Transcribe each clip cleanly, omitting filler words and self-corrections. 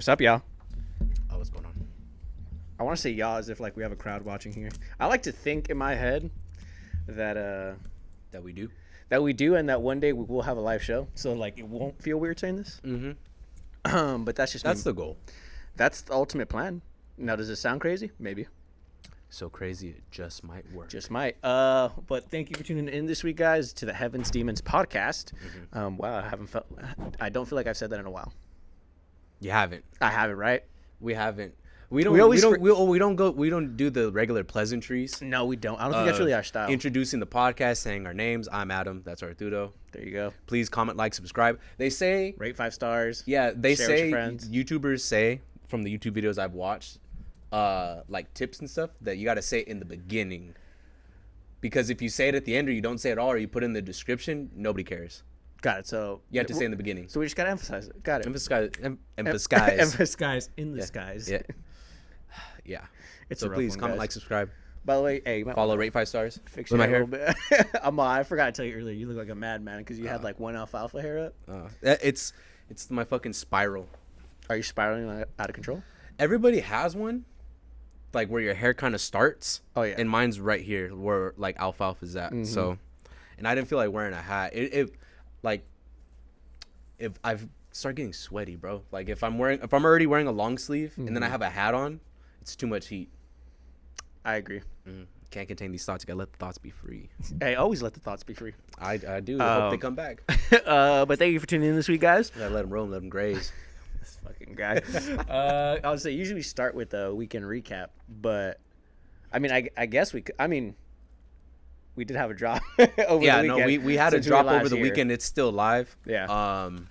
What's up, y'all? Oh, what's going on? I want to say y'all as if like we have a crowd watching here. I like to think in my head that That we do? that we do, and that one day we will have a live show. So like it won't feel weird saying this. Mm-hmm. But that's just That's me. the goal. That's the ultimate plan. Now, does it sound crazy? Maybe. So crazy, it just might work. Just might. But thank you for tuning in this week, guys, to the Heavens Demons podcast. Wow, I don't feel like I've said that in a while. You haven't. I haven't, right? We haven't. We don't. We always we don't do the regular pleasantries. No, we don't. I don't think that's really our style. Introducing the podcast, saying our names. I'm Adam. That's Arturo. There you go. Please comment, like, subscribe. They say, Rate 5 stars. yeah, they Share with your say friends. YouTubers say from the YouTube videos I've watched, like tips and stuff, that you got to say it in the beginning, because if you say it at the end or you don't say it at all or you put it in the description, nobody cares. Got it. So You have to say in the beginning. So we just gotta emphasize it. Got it. Emphasize. Emphasize in the skies. Yeah. Yeah. It's So a rough please one, comment, guys. like, subscribe, By the way, hey, follow, rate 5 stars. fix With your my hair a hair. little bit. I forgot to tell you earlier. You look like a madman because you had like one alfalfa hair up. It's my fucking spiral. Are you spiraling out of control? Everybody has one, like where your hair kind of starts. Oh, yeah. And mine's right here where like alfalfa's at. So, and I didn't feel like wearing a hat. If I've started getting sweaty, bro. Like if I'm already wearing a long sleeve and then I have a hat on, it's too much heat. I agree. Can't contain these thoughts. You gotta let the thoughts be free. Hey, always let the thoughts be free. I do. I hope they come back. But thank you for tuning in this week, guys. Gotta let them roam, let them graze. This fucking guy. I would say usually we start with a weekend recap, but I mean, I guess we could. I mean, we did have a drop over Yeah, the no, weekend. we had a since were drop last over the here. weekend. It's still live. Yeah. Um,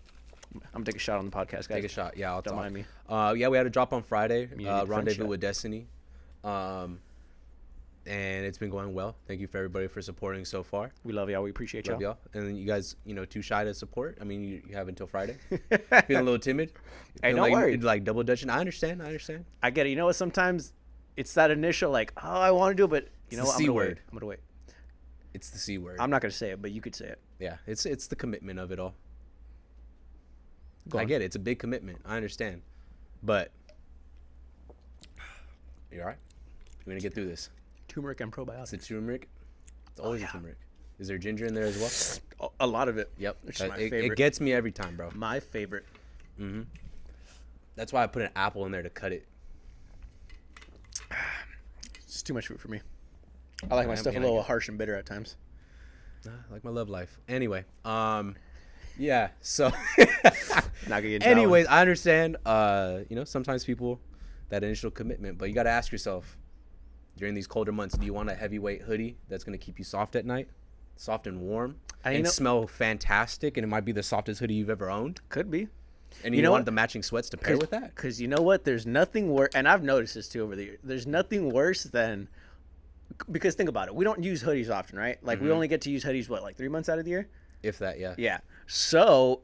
I'm gonna take a shot on the podcast, guys. take a shot. Yeah, I'll Don't talk. mind me. Yeah, we had a drop on Friday. You need a friend Rendezvous shot. with Destiny. And it's been going well. Thank you for everybody for supporting so far. We love y'all. We appreciate Love y'all. y'all. And then you guys, too shy to support. I mean, you have until Friday. Feeling a little timid. Hey, Feeling don't like, worry. Like double dutching. I understand. I get it. You know what? Sometimes it's that initial like, oh, I want to do it, but you know the what? C I'm gonna word. wait. I'm gonna wait. It's the C word. I'm not gonna say it, but you could say it. Yeah, it's the commitment of it all. Go I on. get it. It's a big commitment. I understand. But you all right? We're going to get through this. Turmeric and It's probiotics. the turmeric. It's always yeah. a turmeric. Is there ginger in there as well? A lot of it. Yep. Which is my It favorite. gets me every time, bro. My favorite. That's why I put an apple in there to cut it. It's too much fruit for me. I like my Yeah, stuff a and I little get- harsh and bitter at times. Like my love life. Anyway, yeah. So, Not gonna get anyways, I understand. Sometimes people that initial commitment, but you got to ask yourself during these colder months: do you want a heavyweight hoodie that's gonna keep you soft at night, soft and warm, And you and know- smell fantastic, and it might be the softest hoodie you've ever owned, Could be. and You you, know want what? the matching sweats to pair with that? Because you know what? There's nothing worse, and I've noticed this too over the years. There's nothing worse than, because think about it. We don't use hoodies often, right? Like we only get to use hoodies, like 3 months out of the year? If that, yeah. Yeah. So,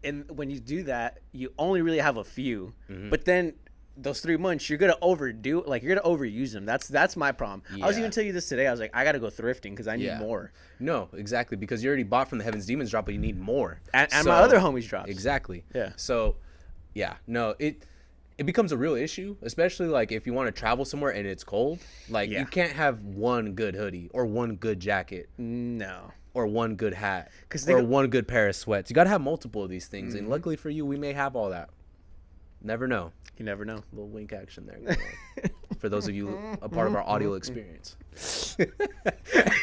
and when you do that, you only really have a few. But then those 3 months, you're gonna overdo. Like you're gonna overuse them. That's my problem. I was Yeah. even telling you this today. I was like, I gotta go thrifting because I need Yeah. more. No, exactly, because you already bought from the Heavens Demons drop, but you need more. And So- my other homies drops. Exactly. Yeah. So, yeah, no, it becomes a real issue, especially like if you want to travel somewhere and it's cold. Like Yeah. you can't have one good hoodie or one good jacket No. or one good hat 'Cause or think- one good pair of sweats. You got to have multiple of these things, and luckily for you, we may have all that. Never know. You never know. Little wink action there. going on. For those of you a part of our audio experience.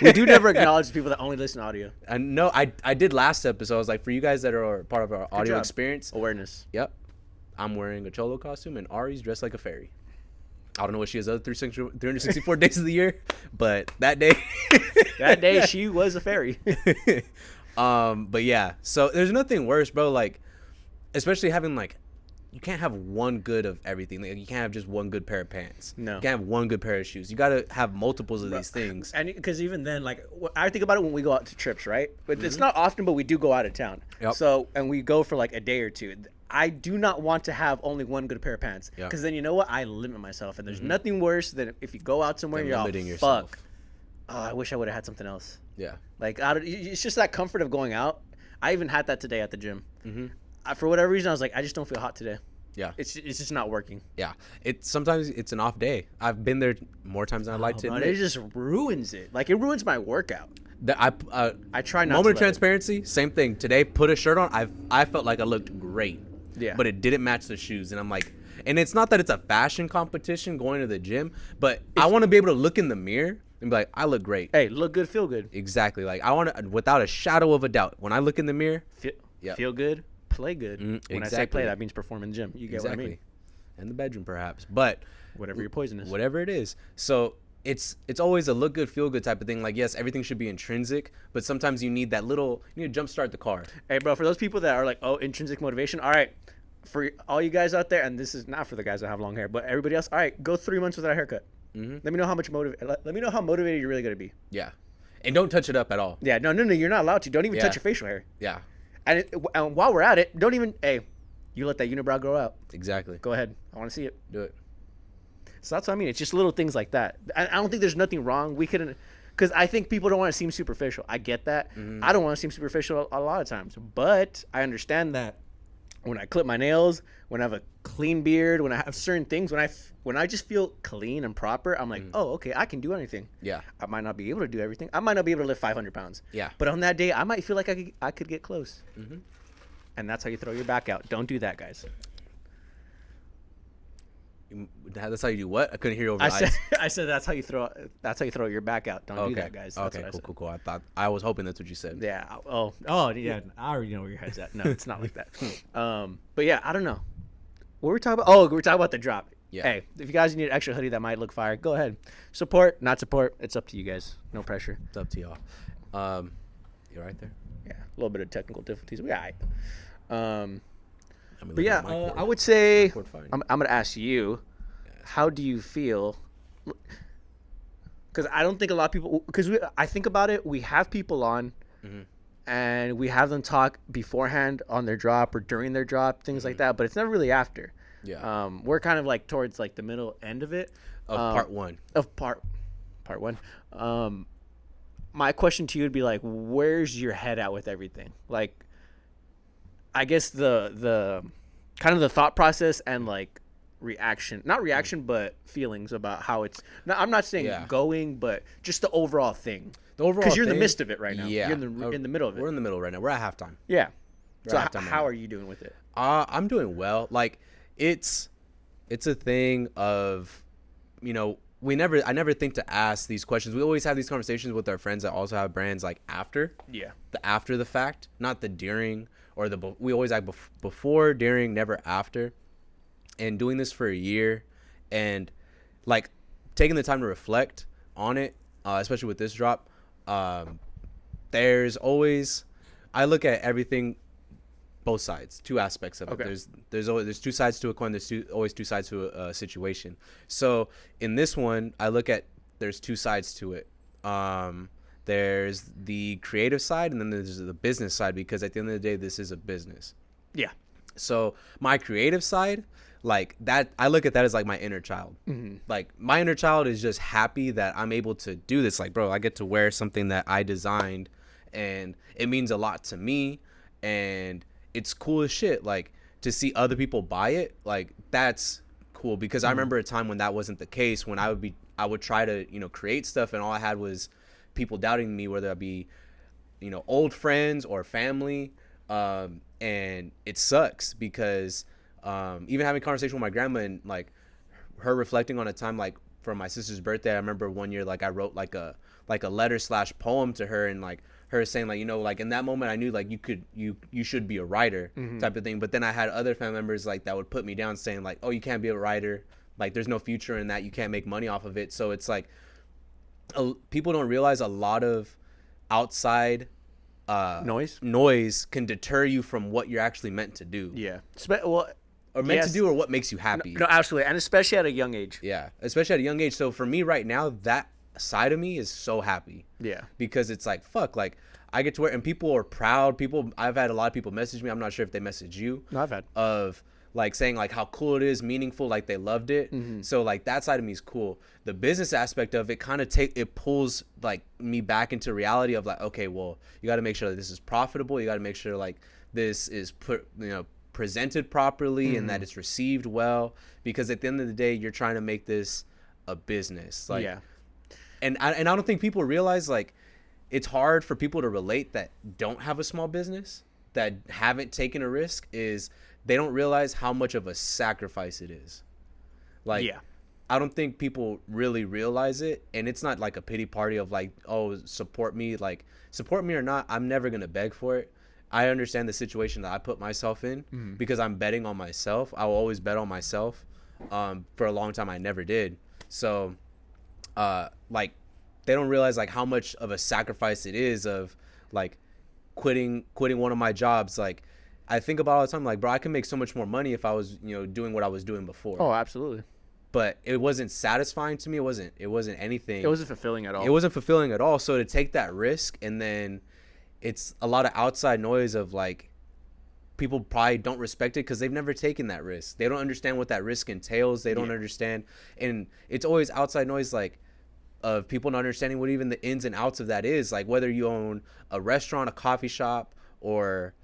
We do never acknowledge the people that only listen to audio. And no, I did last episode. I was like, for you guys that are part of our audio job. experience, Awareness. yep, I'm wearing a cholo costume, and Ari's dressed like a fairy. I don't know what she has other 364 days of the year, but that day, That day she was a fairy. but yeah. So there's nothing worse, bro. Like, especially having like, you can't have one good of everything. Like, you can't have just one good pair of pants. No. You can't have one good pair of shoes. You gotta have multiples of these things. And because even then, like I think about it when we go out to trips, right? But it's not often, but we do go out of town. Yep. So and we go for like a day or two. I do not want to have only one good pair of pants Yep. because then you know what? I limit myself, and there's nothing worse than if you go out somewhere and Than you're all limiting yourself. fuck. Oh, I wish I would have had something else. Yeah. Like it's just that comfort of going out. I even had that today at the gym. For whatever reason, I was like, I just don't feel hot today. Yeah. It's just not working. Yeah. Sometimes it's an off day. I've been there more times than I'd like to But admit. it just ruins it. Like, it ruins my workout. I try not to moment of let it. transparency, same thing. Today, put a shirt on. I felt like I looked great. Yeah. But it didn't match the shoes, and I'm like, and it's not that it's a fashion competition going to the gym, but I want to be able to look in the mirror and be like, I look great. Hey, look good, feel good. Exactly. Like I want to, without a shadow of a doubt, when I look in the mirror, Feel good, play good. When I say exactly. play, that means perform in the gym. You get exactly, what I mean? and the bedroom perhaps, but Whatever your poison is. whatever it is. So it's always a look good, feel good type of thing. Like, yes, everything should be intrinsic, but sometimes you need that little, you need to jumpstart the car. Hey, bro, for those people that are like, oh, intrinsic motivation, all right. For all you guys out there, and this is not for the guys that have long hair, but everybody else, all right, go 3 months without a haircut. Let me know how much let me know how motivated you're really gonna be. Yeah. And don't touch it up at all. Yeah, no, you're not allowed to. Don't even touch Yeah. your facial hair. Yeah. And while we're at it, don't even, hey, you let that unibrow grow out. Exactly. Go ahead. I want to see it. Do it. So that's what I mean. It's just little things like that. I don't think there's nothing wrong. We couldn't, because I think people don't want to seem superficial. I get that. I don't want to seem superficial a lot of times, but I understand that when I clip my nails, when I have a clean beard, when I have certain things, when I just feel clean and proper, I'm like, oh, okay, I can do anything. Yeah. I might not be able to do everything. I might not be able to lift 500 pounds. Yeah. But on that day, I might feel like I could get close. And that's how you throw your back out. Don't do that, guys. That's how you do what? I couldn't hear over the I eyes. said, I said that's how you throw your back out. Don't do that, guys. That's Okay, what I said. cool. I was hoping that's what you said. Yeah. Oh, yeah. I already know where your head's at. No, it's not like that. But yeah, I don't know. What were we talking about? Oh, we're talking about the drop. Yeah. Hey, if you guys need an extra hoodie that might look fire, go ahead. Support, not support. It's up to you guys. No pressure. It's up to y'all. You're right there. Yeah. A little bit of technical difficulties. We all right. I mean, But look yeah, at my cord. I would say cord fine. I'm going to ask you, how do you feel? Because I don't think a lot of people, because I think about it, we have people on and we have them talk beforehand on their drop or during their drop, things like that, but it's never really after. Yeah. We're kind of like towards like the middle end of it. Of part one. Of part one. My question to you would be like, where's your head at with everything? Like, I guess the kind of the thought process and like not reaction, but feelings about how it's. No, I'm not saying going, but just the overall thing. The overall because you're in the thing- midst of it right now. Yeah. You're in the middle of it. We're in the middle right now. We're at halftime. Yeah. So at halftime right how now. are you doing with it? I'm doing well. Like it's a thing of, I never think to ask these questions. We always have these conversations with our friends that also have brands like after the fact, not the during or we always act before, during, never after. And doing this for a year and like taking the time to reflect on it, especially with this drop, there's always, I look at everything, both sides, two aspects of it. Okay. There's two sides to a coin. There's always two sides to a situation. So in this one, I look at, there's two sides to it. There's the creative side and then there's the business side, because at the end of the day, this is a business. Yeah. So my creative side, like that, I look at that as like my inner child. Like my inner child is just happy that I'm able to do this. Like, bro, I get to wear something that I designed and it means a lot to me and it's cool as shit. Like to see other people buy it, like that's cool, because I remember a time when that wasn't the case, when I would try to, create stuff and all I had was people doubting me, whether it be, old friends or family. And it sucks because even having a conversation with my grandma and like her reflecting on a time like for my sister's birthday, I remember one year like I wrote like a letter / poem to her, and like her saying like, like in that moment I knew like you should be a writer type of thing. But then I had other family members like that would put me down saying like, oh, you can't be a writer, like there's no future in that, you can't make money off of it. So it's like people don't realize a lot of outside noise can deter you from what you're actually meant to do. Yeah. Or meant to do, or what makes you happy. No, absolutely. And especially at a young age. Yeah, especially at a young age. So for me right now, that side of me is so happy. Yeah. Because it's like, fuck, like I get to wear, and people are proud. I've had a lot of people message me. I'm not sure if they message you. No, I've had. Of like saying like how cool it is, meaningful, like they loved it. So like that side of me is cool. The business aspect of it kind of it pulls like me back into reality of like, okay, well, you got to make sure that this is profitable. You got to make sure like this is presented properly and that it's received well, because at the end of the day, you're trying to make this a business. Like, Yeah. and I don't think people realize, like, it's hard for people to relate that don't have a small business, that haven't taken a risk, is they don't realize how much of a sacrifice it is. Like, Yeah. I don't think people really realize it. And it's not like a pity party of like, oh, support me. Like, support me or not, I'm never going to beg for it. I understand the situation that I put myself in because I'm betting on myself. I will always bet on myself. For a long time, I never did. So, like, they don't realize like how much of a sacrifice it is of like quitting one of my jobs. Like, I think about all the time, like, bro, I can make so much more money if I was, doing what I was doing before. Oh, absolutely. But it wasn't satisfying to me. It wasn't anything. It wasn't fulfilling at all. It wasn't fulfilling at all. So to take that risk, and then it's a lot of outside noise of like, people probably don't respect it because they've never taken that risk. They don't understand what that risk entails. They don't understand. And it's always outside noise, like, of people not understanding what even the ins and outs of that is. Like, whether you own a restaurant, a coffee shop, or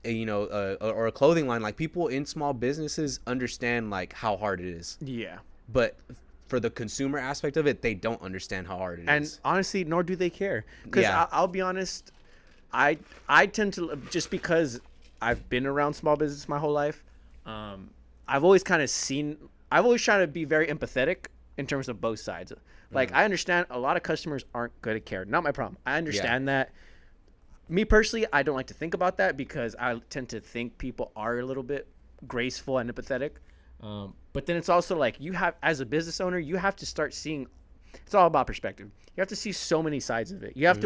or a clothing line, like, people in small businesses understand like how hard it is. Yeah. But for the consumer aspect of it, they don't understand how hard it is. And honestly, nor do they care. Because I'll be honest, I tend to, just because I've been around small business my whole life, I've always tried to be very empathetic in terms of both sides. Like, I understand a lot of customers aren't going to care. Not my problem. I understand that. Me personally, I don't like to think about that because I tend to think people are a little bit graceful and empathetic. But then it's also like, as a business owner, you have to start seeing, it's all about perspective. You have to see so many sides of it. You have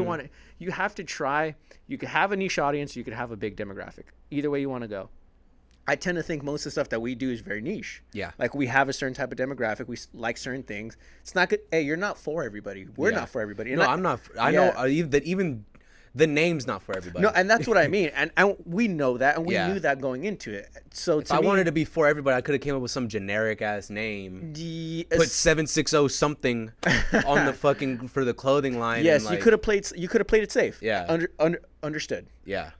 to try, you could have a niche audience, you could have a big demographic. Either way you want to go. I tend to think most of the stuff that we do is very niche. Yeah. Like, we have a certain type of demographic. We like certain things. It's not good. Hey, you're not for everybody. We're not for everybody. No, I'm not. I know that even the name's not for everybody. No, and that's what I mean. And we know that, and we knew that going into it. So if I wanted to be for everybody, I could have came up with some generic ass name. Put 760 something on the fucking for the clothing line. Yes, and, like, you could have played it safe. Yeah. Understood. Yeah.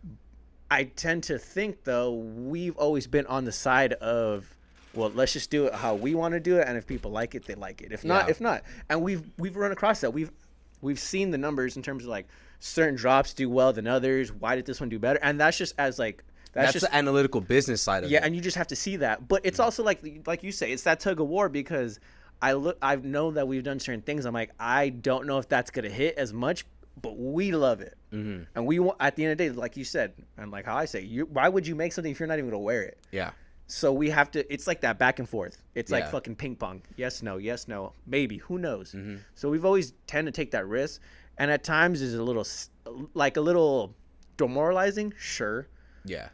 I tend to think, though, we've always been on the side of, well, let's just do it how we want to do it, and if people like it, they like it. If not, if not. And we've run across that. We've seen the numbers in terms of like certain drops do well than others. Why did this one do better? And that's just as like that's just the analytical business side of it. Yeah, and you just have to see that. But it's also like you say, it's that tug of war, because I know that we've done certain things. I'm like, I don't know if that's gonna hit as much, but we love it. And we want, at the end of the day, like you said, and like how I say, why would you make something if you're not even gonna wear it? Yeah. So we have to. It's like that back and forth. It's like fucking ping pong. Yes, no, maybe. Who knows? So we've always tend to take that risk, and at times is a little demoralizing. Sure. Yeah.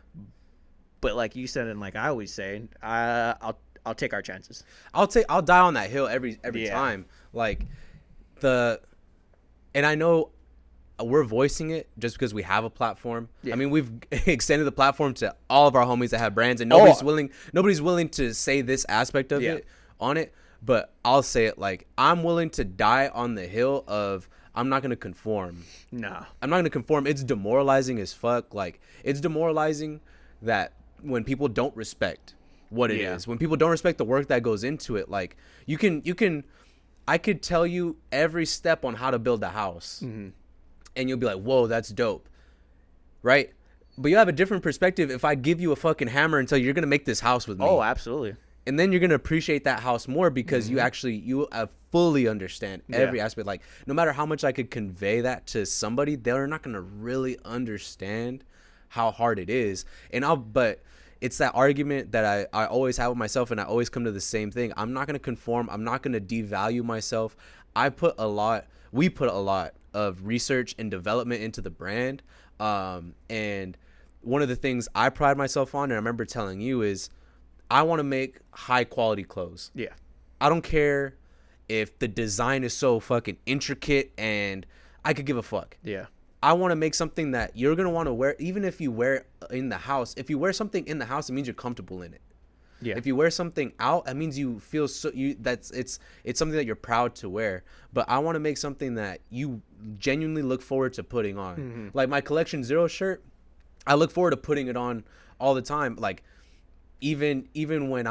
But like you said, and like I always say, I'll take our chances. I'll die on that hill every time. Like, and I know we're voicing it just because we have a platform. I mean, we've extended the platform to all of our homies that have brands, and nobody's willing to say this aspect of it on it. But I'll say it, like, I'm willing to die on the hill of, I'm not going to conform. Nah. I'm not going to conform. It's demoralizing as fuck. Like, it's demoralizing that when people don't respect what it is, when people don't respect the work that goes into it, like, I could tell you every step on how to build a house, and you'll be like, whoa, that's dope. Right? But you have a different perspective if I give you a fucking hammer and tell you, you're going to make this house with me. Oh, absolutely. And then you're going to appreciate that house more because you fully understand every aspect. Like, no matter how much I could convey that to somebody, they're not going to really understand how hard it is. But it's that argument that I always have with myself, and I always come to the same thing. I'm not going to conform. I'm not going to devalue myself. We put a lot of research and development into the brand. And one of the things I pride myself on, and I remember telling you, is I want to make high quality clothes. Yeah. I don't care if the design is so fucking intricate, and I could give a fuck. Yeah. I want to make something that you're going to want to wear, even if you wear it in the house. If you wear something in the house, it means you're comfortable in it. Yeah. If you wear something out, that means you feel it's something that you're proud to wear. But I want to make something that you genuinely look forward to putting on. Like my Collection Zero shirt, I look forward to putting it on all the time. Like even when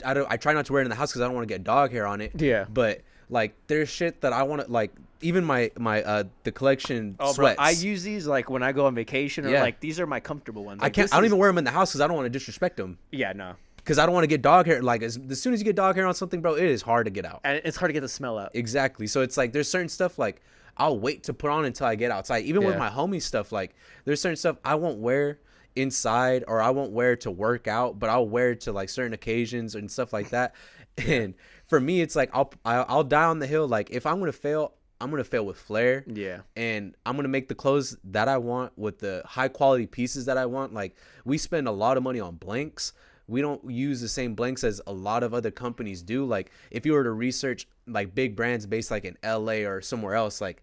I try not to wear it in the house because I don't want to get dog hair on it. Yeah. But like there's shit that I want to, like, even my the collection Oh, sweats. bro, I use these like when I go on vacation, or Yeah. like these are my comfortable ones. I Like, can't. I don't even wear them in the house because I don't want to disrespect them. Yeah, no. Because I don't want to get dog hair. Like as soon as you get dog hair on something, bro, it is hard to get out. And it's hard to get the smell out. Exactly. So it's like there's certain stuff like I'll wait to put on until I get outside. Even with Yeah. my homie stuff, like there's certain stuff I won't wear inside, or I won't wear to work out, but I'll wear to like certain occasions and stuff like that. And for me, it's like I'll die on the hill. Like if I'm gonna fail, I'm gonna fail with flair. Yeah. And I'm gonna make the clothes that I want with the high quality pieces that I want. Like we spend a lot of money on blanks. We don't use the same blanks as a lot of other companies do. Like if you were to research like big brands based like in LA or somewhere else, like,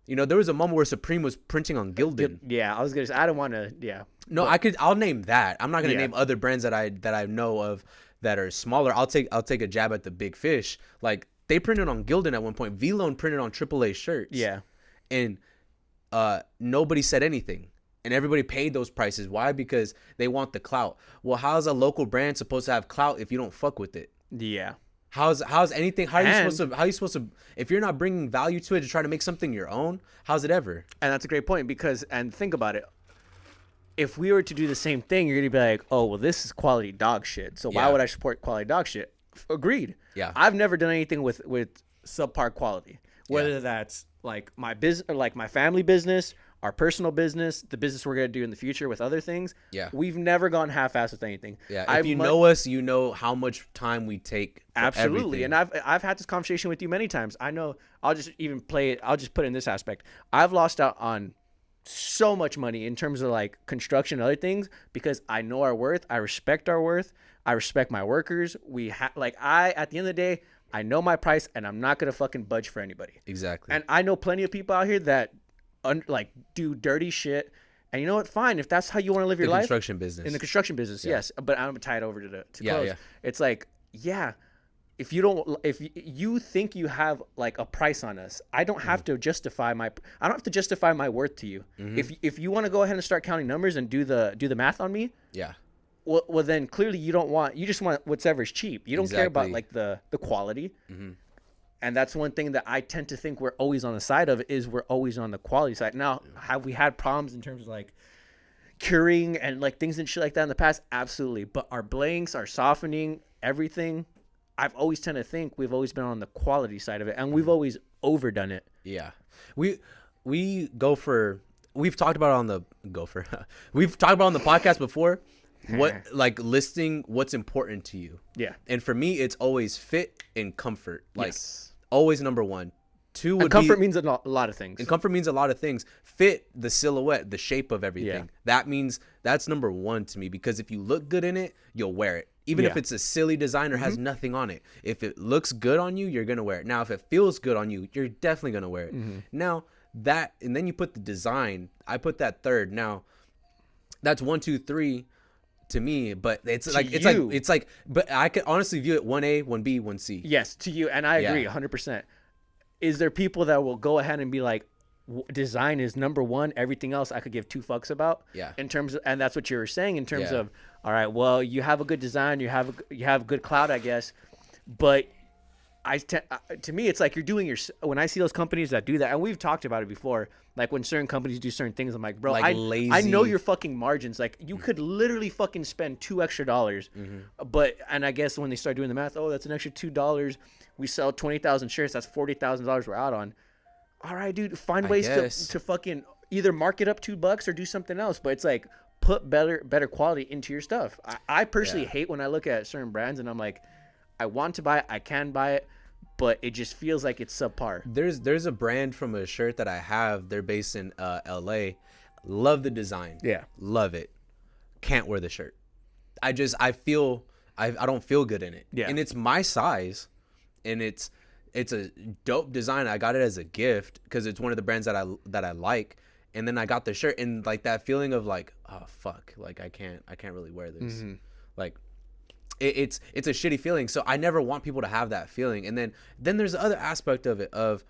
you know, there was a moment where Supreme was printing on Gildan. Yeah, I was gonna say, I don't want to. Yeah. No, I'll name that. I'm not gonna Yeah. name other brands that I know of that are smaller. I'll take a jab at the big fish. Like they printed on Gildan at one point. V-Lone printed on AAA shirts. Yeah. And nobody said anything. And everybody paid those prices. Why? Because they want the clout. Well, how's a local brand supposed to have clout if you don't fuck with it? Yeah. How's anything? How are you supposed to? If you're not bringing value to it to try to make something your own, how's it ever? And that's a great point, because, and think about it. If we were to do the same thing, you're gonna be like, oh, well, this is quality dog shit. So why Yeah. would I support quality dog shit? Agreed. Yeah. I've never done anything with subpar quality, whether that's like my business, or like my family business, our personal business, the business we're gonna do in the future with other things. Yeah. We've never gone half-assed with anything. Yeah. If you know us, you know how much time we take. For Absolutely. everything. And I've had this conversation with you many times. I know. I'll just even play it. I'll just put it in this aspect. I've lost out on so much money in terms of like construction and other things because I know our worth. I respect our worth. I respect my workers. At the end of the day, I know my price, and I'm not gonna fucking budge for anybody. Exactly. And I know plenty of people out here that do dirty shit. And you know what? Fine, if that's how you want to live your the life. construction business. In the construction business, yes. But I'm gonna tie it over to Yeah, close. yeah. It's like, yeah, if you think you have like a price on us, I don't have to justify my worth to you. If you want to go ahead and start counting numbers and do the math on me, Yeah. well then clearly you just want whatever's cheap. You don't care about Exactly. like the quality. And that's one thing that I tend to think we're always on the side of, is we're always on the quality side. Now, have we had problems in terms of like curing and like things and shit like that in the past? Absolutely. But our blanks, our softening, everything, I've always tend to think we've always been on the quality side of it, and we've always overdone it. Yeah. We've talked about it on the we've talked about it on the podcast before, what like listing what's important to you. Yeah. And for me, it's always fit and comfort. Like Yes. always number one. Two would And comfort be, means a lot of things. and comfort means a lot of things. Fit, the silhouette, the shape of everything. Yeah. That's number one to me, because if you look good in it, you'll wear it. Even if Yeah. it's a silly design or has nothing on it. If it looks good on you, you're going to wear it. Now, if it feels good on you, you're definitely going to wear it. Now, and then you put the design. I put that third. Now, that's 1, 2, 3 to me, but it's like, but I could honestly view it 1A, 1B, 1C. Yes, to you, and I agree Yeah. 100%. Is there people that will go ahead and be like, design is number one, everything else I could give two fucks about? Yeah. In terms of, and that's what you were saying in terms Yeah. of, all right, well, you have a good design, you have good clout, I guess, but to me, it's like you're doing when I see those companies that do that, and we've talked about it before, like when certain companies do certain things, I'm like, bro, Like I lazy. know your fucking margins. Like you could literally fucking spend $2 extra, but, and I guess when they start doing the math, oh, that's an extra $2. We sell 20,000 shirts. That's $40,000 we're out on. All right, dude, find ways to fucking either mark it up $2 or do something else. But it's like, put better quality into your stuff. I personally hate when I look at certain brands and I'm like, I want to buy it, I can buy it, but it just feels like it's subpar. There's a brand from a shirt that I have. They're based in LA. Love the design. Yeah. Love it. Can't wear the shirt. I don't feel good in it. Yeah. And it's my size, and it's a dope design. I got it as a gift because it's one of the brands that I like. And then I got the shirt, and like that feeling of like, oh fuck, like I can't really wear this. Like it's a shitty feeling. So I never want people to have that feeling. And then there's the other aspect of it, of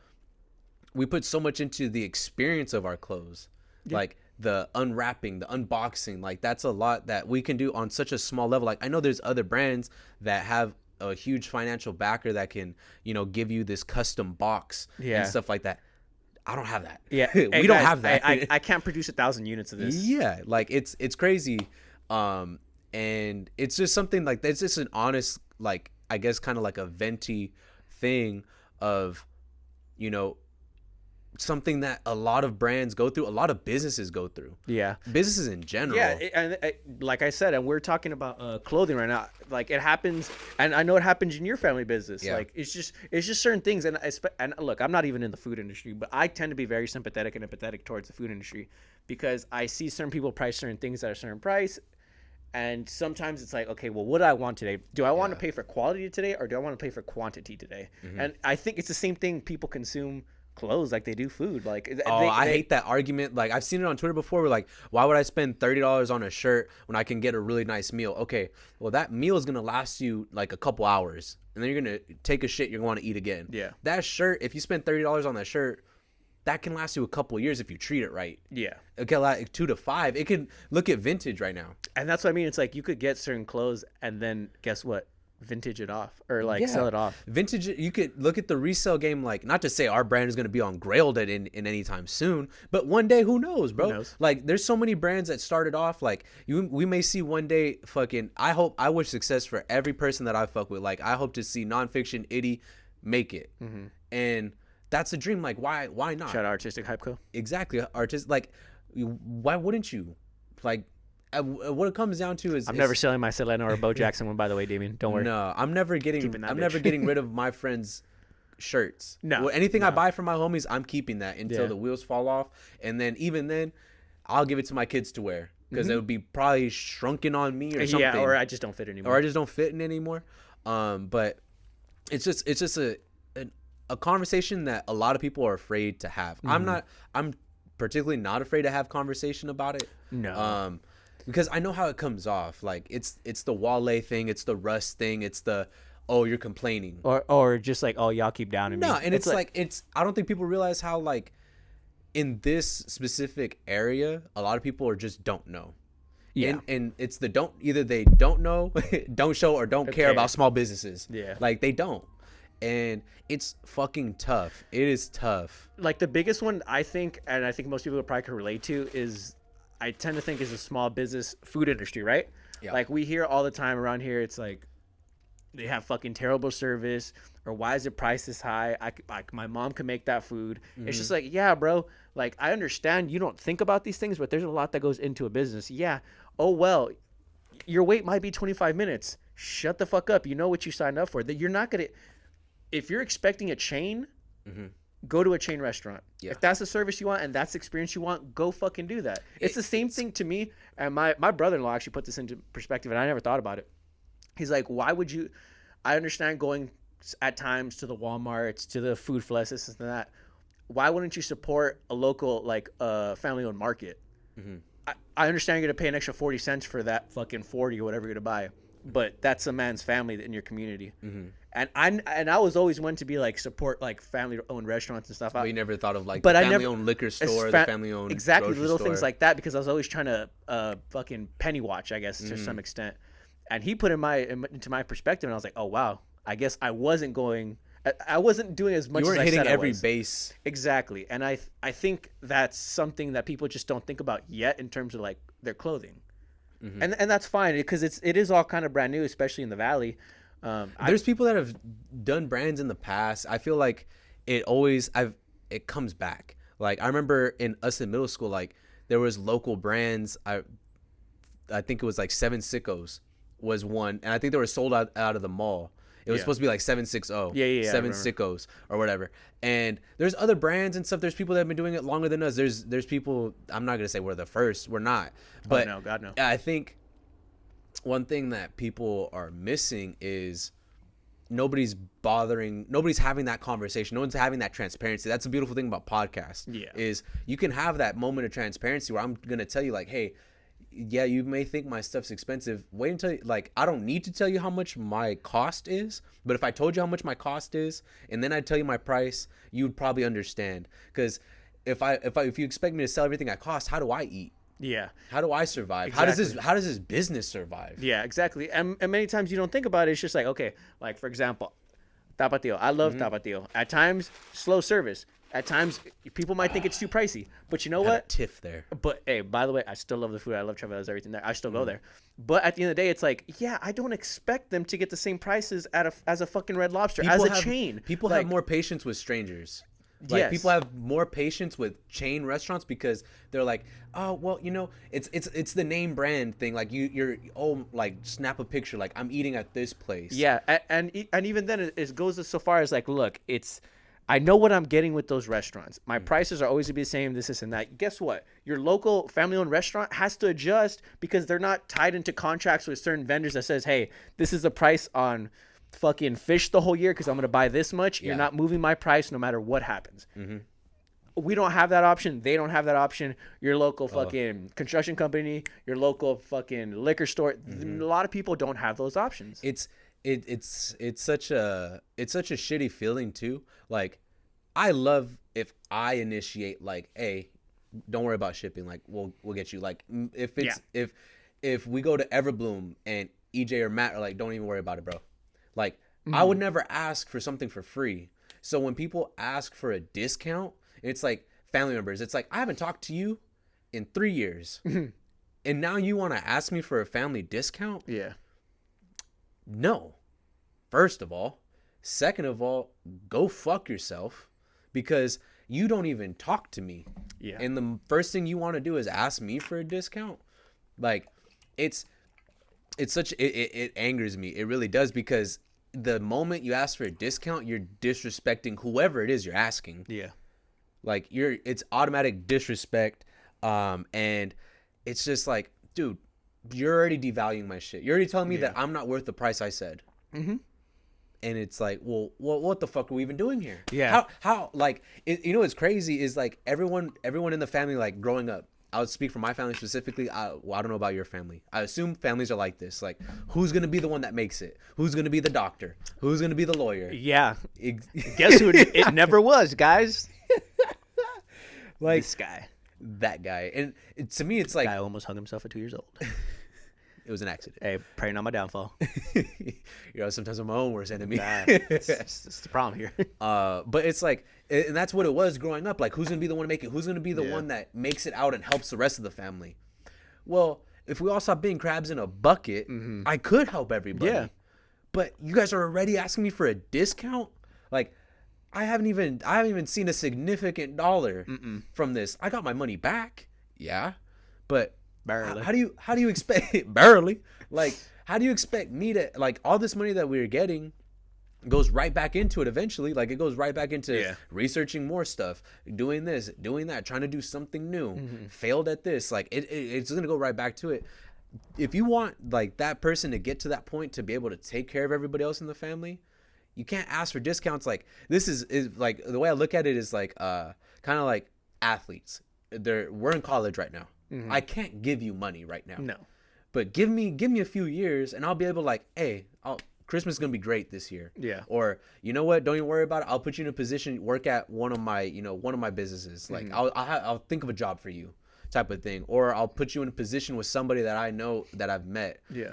we put so much into the experience of our clothes. Like the unwrapping, the unboxing, like that's a lot that we can do on such a small level. Like I know there's other brands that have a huge financial backer that can, you know, give you this custom box and stuff like that. I don't have that. Yeah, we hey, don't guys, have that. I can't produce 1,000 units of this. Yeah, like it's crazy, and it's just something like it's just an honest, like I guess kind of like a venti thing of, you know, something that a lot of brands go through, a lot of businesses go through. Yeah, businesses in general. Yeah, and like I said, and we're talking about clothing right now. Like it happens, and I know it happens in your family business. Yeah. Like it's just certain things, and look, I'm not even in the food industry, but I tend to be very sympathetic and empathetic towards the food industry because I see certain people price certain things at a certain price, and sometimes it's like, okay, well, what do I want today? Do I want to pay for quality today, or do I want to pay for quantity today? And I think it's the same thing. People consume clothes like they do food. Like I hate that argument. Like I've seen it on Twitter before. Where like, why would I spend $30 on a shirt when I can get a really nice meal? Okay, well that meal is gonna last you like a couple hours, and then you're gonna take a shit. You're gonna want to eat again. Yeah. That shirt, if you spend $30 on that shirt, that can last you a couple years if you treat it right. Yeah. It can like 2 to 5. It can look at vintage right now. And that's what I mean. It's like you could get certain clothes and then guess what? Vintage it off or like sell it off. Vintage, you could look at the resale game. Like, not to say our brand is going to be on Grailed in any time soon, but one day, who knows, bro? Who knows? Like, there's so many brands that started off like we may see one day. Fucking, I wish success for every person that I fuck with. Like, I hope to see Nonfiction Itty make it, and that's a dream. Like, why not? Shout out Artistic Hype Co. Exactly, artist. Like, why wouldn't you? Like, what it comes down to is I'm never selling my Selena or Bo Jackson one, by the way, Damien. Don't worry. No, I'm never getting rid of my friends' shirts. No, anything I buy from my homies, I'm keeping that until the wheels fall off, and then even then, I'll give it to my kids to wear because it would be probably shrunken on me or something. Yeah, or I just don't fit anymore. Or I just don't fit in anymore. But it's just a conversation that a lot of people are afraid to have. I'm particularly not afraid to have conversation about it. No. Because I know how it comes off. Like it's the Wale thing, it's the Russ thing, it's the you're complaining. Or just like, oh, y'all keep down on me. No, and it's like I don't think people realize how like in this specific area, a lot of people are just don't know. Yeah. And it's the either they don't know, don't show, or don't care about small businesses. Yeah. Like they don't. And it's fucking tough. It is tough. Like the biggest one I think, and I think most people probably can relate to, is I tend to think is a small business food industry, right? Yeah. Like we hear all the time around here, it's like they have fucking terrible service, or why is the price this high? My mom can make that food. It's just like, yeah, bro. Like I understand you don't think about these things, but there's a lot that goes into a business. Yeah. Oh well, your wait might be 25 minutes. Shut the fuck up. You know what you signed up for. That you're not gonna. If you're expecting a chain, go to a chain restaurant. Yeah. If that's the service you want and that's the experience you want, go fucking do that. It's the same thing to me. And my brother-in-law actually put this into perspective, and I never thought about it. He's like, why would you? I understand going at times to the Walmarts, to the Food Fest, this and that. Why wouldn't you support a local, like family-owned market? I understand you're going to pay an extra 40 cents for that fucking 40 or whatever you're going to buy. But that's a man's family in your community. And I was always one to be like support like family owned restaurants and stuff. But you never thought of like but the family owned liquor store, the family owned exactly little store. things like that, because I was always trying to fucking penny watch, I guess, to some extent. And he put into my perspective, and I was like, oh wow, I guess I wasn't doing as much. You weren't as I hitting said every I was. base. Exactly, and I think that's something that people just don't think about yet in terms of like their clothing. And that's fine because it is all kind of brand new, especially in the Valley. There's people that have done brands in the past. I feel like it comes back. Like I remember in middle school, like there was local brands. I think it was like Seven Sickos was one, and I think they were sold out of the mall. It was supposed to be like 760. Yeah. Seven Sickos or whatever. And there's other brands and stuff. There's people that have been doing it longer than us. There's people. I'm not gonna say we're the first. We're not. But no, God no. I think one thing that people are missing is nobody's having that conversation. No one's having that transparency. That's the beautiful thing about podcasts. Yeah. Is you can have that moment of transparency where I'm gonna tell you like, hey, yeah, you may think my stuff's expensive. Wait until like I don't need to tell you how much my cost is, but if I told you how much my cost is and then I tell you my price, you'd probably understand. Because if you expect me to sell everything at cost, how do I eat? Yeah. How do I survive? Exactly. How does this business survive? Yeah, exactly. And many times you don't think about it. It's just like, okay, like for example, Tapatio. I love Tapatio. At times, slow service. At times, people might think it's too pricey. But you know Had a what? tiff there. But hey, by the way, I still love the food. I love Travella's, everything there. I still go there. But at the end of the day, it's like, yeah, I don't expect them to get the same prices as a fucking Red Lobster, as a chain. People Like, have more patience with strangers. Like Yes. people have more patience with chain restaurants because they're like, oh well, you know, it's the name brand thing. Like you're like snap a picture. Like I'm eating at this place. Yeah, and even then, it goes so far as like, look, I know what I'm getting with those restaurants. My prices are always to be the same, this and that. Guess what? Your local family-owned restaurant has to adjust because they're not tied into contracts with certain vendors that says, hey, this is the price on fucking fish the whole year because I'm going to buy this much. You're not moving my price no matter what happens. We don't have that option. They don't have that option. Your local fucking construction company, your local fucking liquor store. A lot of people don't have those options. It's such a shitty feeling too. Like I love if I initiate like, hey, don't worry about shipping. Like we'll get you. Like if it's if we go to Everbloom and EJ or Matt are like, don't even worry about it, bro. Like I would never ask for something for free. So when people ask for a discount, it's like family members. It's like I haven't talked to you in 3 years, and now you want to ask me for a family discount? Yeah. No. First of all. Second of all, go fuck yourself because you don't even talk to me. Yeah. And the first thing you want to do is ask me for a discount. Like it angers me. It really does because the moment you ask for a discount, you're disrespecting whoever it is you're asking. Yeah. Like it's automatic disrespect. And it's just like, dude, you're already devaluing my shit. You're already telling me that I'm not worth the price I said. Mm-hmm. And it's like, well, what the fuck are we even doing here? Yeah. How like, you know what's crazy is like everyone in the family, like growing up, I would speak for my family specifically. I don't know about your family. I assume families are like this. Like, who's going to be the one that makes it? Who's going to be the doctor? Who's going to be the lawyer? Yeah. Guess who? It never was, guys. Like This guy. that guy. And to me, it's like, Guy almost hung himself at 2 years old. it was an accident. Hey, praying on my downfall. You know, sometimes I'm my own worst enemy. It's the problem here. But it's like, and that's what it was growing up. Like, who's gonna be the one to make it? Who's gonna be the one that makes it out and helps the rest of the family? Well, if we all stop being crabs in a bucket, I could help everybody. Yeah. But you guys are already asking me for a discount. Like, I haven't even seen a significant dollar from this. I got my money back. Yeah, but Barely. how do you expect barely? Like, how do you expect me to, like, all this money that we're getting goes right back into it eventually? Like, it goes right back into researching more stuff, doing this, doing that, trying to do something new. Failed at this, like it's gonna go right back to it. If you want like that person to get to that point to be able to take care of everybody else in the family, you can't ask for discounts. Like, this is like, the way I look at it is like kind of like athletes. We're in college right now. I can't give you money right now. No. But give me a few years and I'll be able to, like, hey, Christmas is gonna be great this year. Yeah. Or, you know what? Don't even worry about it. I'll put you in a position, work at one of my businesses. Like, I'll think of a job for you, type of thing. Or I'll put you in a position with somebody that I know that I've met. Yeah.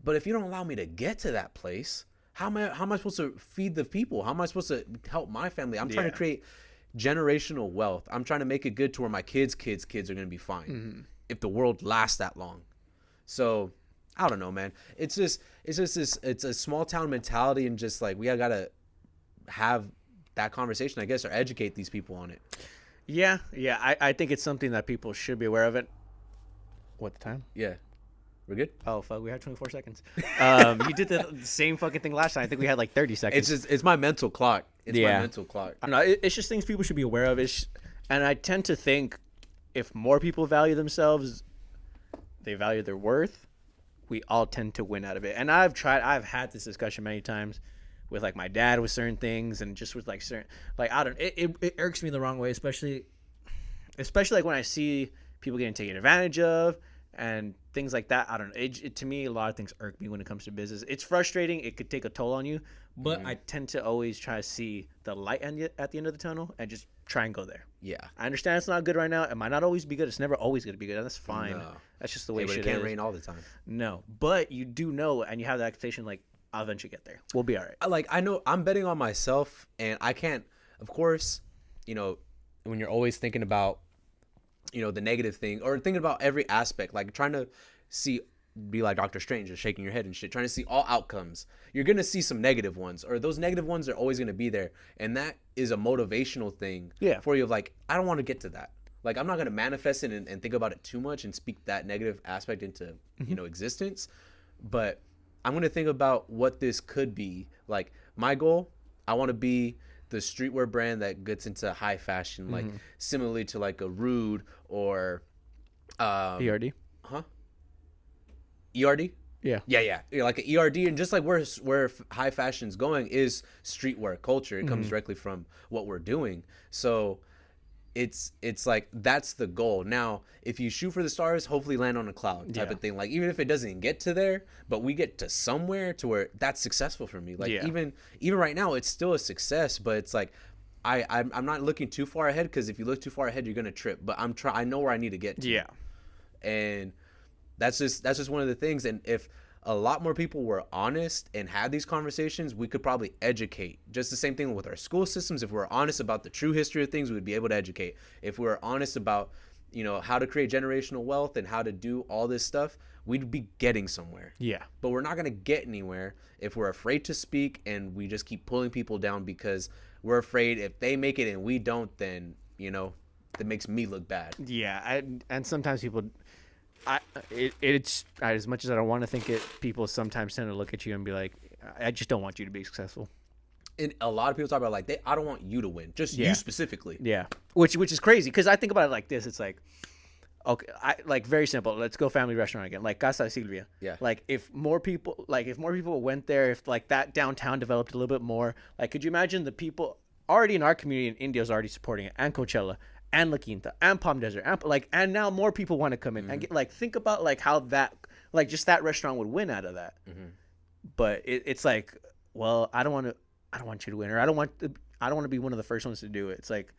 But if you don't allow me to get to that place, how am I supposed to feed the people? How am I supposed to help my family? I'm trying to create generational wealth. I'm trying to make it good to where my kids are gonna be fine if the world lasts that long. So I don't know, man. It's a small town mentality, and just like we gotta have that conversation, I guess, or educate these people on it. Yeah. I think it's something that people should be aware of. It. What the time? Yeah, we're good. Oh fuck, we have 24 seconds. You did the same fucking thing last time. I think we had like 30 seconds. It's my mental clock. It's my mental clock. I don't know. It's just things people should be aware of. And I tend to think if more people value themselves, they value their worth, we all tend to win out of it. And I've had this discussion many times with like my dad with certain things, and just with like certain, like, I don't, it irks me the wrong way, especially like when I see people getting taken advantage of, and things like that. I don't know. To me, a lot of things irk me when it comes to business. It's frustrating. It could take a toll on you, but I tend to always try to see the light at the end of the tunnel and just try and go there. Yeah. I understand it's not good right now. It might not always be good. It's never always going to be good. And that's fine. No. That's just the way But shit it can't is. rain all the time. No, but you do know, and you have that expectation, like, I'll eventually get there. We'll be all right. Like, I know I'm betting on myself, and I can't, of course, you know, when you're always thinking about, you know, the negative thing, or thinking about every aspect, like trying to be like Doctor Strange, just shaking your head and shit, trying to see all outcomes, you're going to see some negative ones, or those negative ones are always going to be there. And that is a motivational thing for you of like, I don't want to get to that. Like, I'm not going to manifest it and think about it too much and speak that negative aspect into, you know, existence. But I'm going to think about what this could be. Like, my goal, I want to be the streetwear brand that gets into high fashion, like similarly to like a Rude or ERD? Huh? ERD? Yeah. Yeah, like an ERD, and just like where high fashion's going is streetwear culture. It comes directly from what we're doing. So it's like that's the goal. Now, if you shoot for the stars, hopefully land on a cloud type of thing. Like, even if it doesn't get to there, but we get to somewhere to where that's successful for me. Like, even right now, it's still a success, but it's like I'm not looking too far ahead, because if you look too far ahead, you're gonna trip. But I know where I need to get to. Yeah. And that's just one of the things. And if a lot more people were honest and had these conversations, we could probably educate. Just the same thing with our school systems. If we're honest about the true history of things, we'd be able to educate. If we're honest about, you know, how to create generational wealth and how to do all this stuff, we'd be getting somewhere. Yeah. But we're not going to get anywhere if we're afraid to speak, and we just keep pulling people down because we're afraid if they make it and we don't, then, you know, that makes me look bad. Yeah. And sometimes people... it's as much as I don't want to think it, people sometimes tend to look at you and be like, I just don't want you to be successful. And a lot of people talk about like, I don't want you to win, just you specifically. Yeah, which is crazy, because I think about it like this. It's like, okay, like very simple. Let's go family restaurant again, like Casa de Silvia. Yeah. Like if more people went there, if like that downtown developed a little bit more, like could you imagine the people already in our community in India is already supporting it, and Coachella, and La Quinta, and Palm Desert, and now more people want to come in and get, think about like how that, like just that restaurant would win out of that. But it's like, well, I don't want you to win, or I don't want to be one of the first ones to do it. It's like,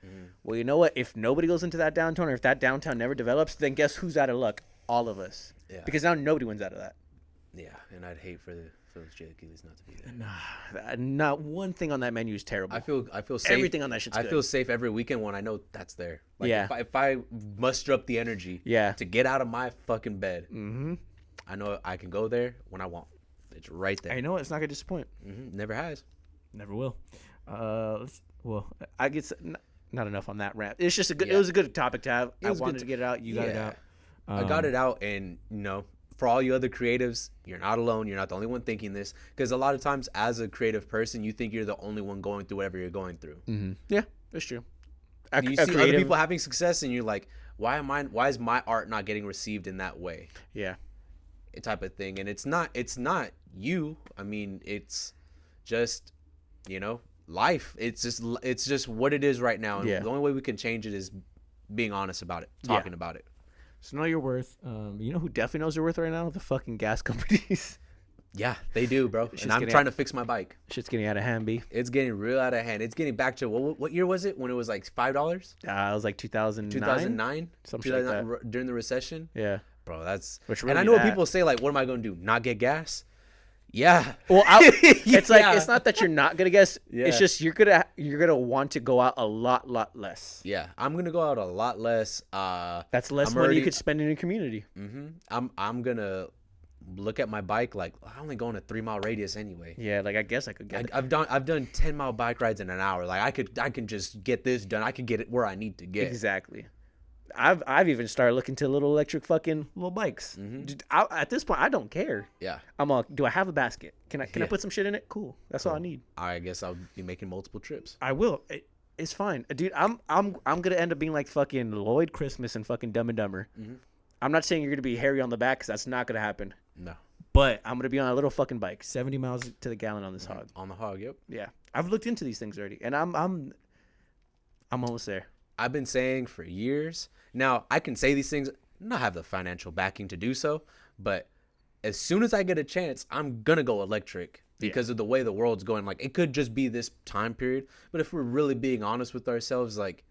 well, you know what? If nobody goes into that downtown, or if that downtown never develops, then guess who's out of luck? All of us. Yeah. Because now nobody wins out of that. Yeah, and I'd hate for those chilaquiles not to be there. Nah, not one thing on that menu is terrible. I feel safe. Everything on that shit's good. I feel safe every weekend when I know that's there. Like, Yeah. if I muster up the energy to get out of my fucking bed, I know I can go there when I want. It's right there. I know it's not gonna disappoint. Never has. Never will. I guess not enough on that rant. It's just it was a good topic to have. I wanted to get it out. You got it out. I got it out, and you know, for all you other creatives, you're not alone. You're not the only one thinking this, because a lot of times as a creative person, you think you're the only one going through whatever you're going through. Yeah, that's true. You see other people having success, and you're like, why is my art not getting received in that way? Yeah. Type of thing. And it's not you. I mean, it's just, you know, life. It's just what it is right now. And the only way we can change it is being honest about it, talking about it. So know your worth. You know who definitely knows their worth right now? The fucking gas companies. Yeah, they do, bro. And I'm trying to fix my bike. Shit's getting out of hand, B. It's getting real out of hand. It's getting back to what year was it when it was like $5? It was like 2009. 2009? Something like that. During the recession? Yeah. Bro, that's... Which really and I know what people say, like, what am I going to do? Not get gas? Yeah. Well, it's like, it's not that you're not going to guess. Yeah. It's just you're gonna want to go out a lot less. Yeah. I'm going to go out a lot less. That's less money you could spend in your community. I'm going to look at my bike like, I only go in a 3-mile radius anyway. Yeah, like I guess I could get it. I've done 10-mile bike rides in an hour. Like I can just get this done. I can get it where I need to get. Exactly. I've even started looking to little electric fucking little bikes. At this point, I don't care. Yeah. I'm like, do I have a basket? Can I put some shit in it? Cool. That's all I need. I guess I'll be making multiple trips. I will. It's fine, dude. I'm gonna end up being like fucking Lloyd Christmas and fucking Dumb and Dumber. I'm not saying you're gonna be Harry on the back, because that's not gonna happen. No. But I'm gonna be on a little fucking bike, 70 miles to the gallon on this hog. On the hog, yep. Yeah. I've looked into these things already, and I'm almost there. I've been saying for years. Now, I can say these things not have the financial backing to do so, but as soon as I get a chance, I'm gonna go electric because of the way the world's going. Like, it could just be this time period, but if we're really being honest with ourselves, like,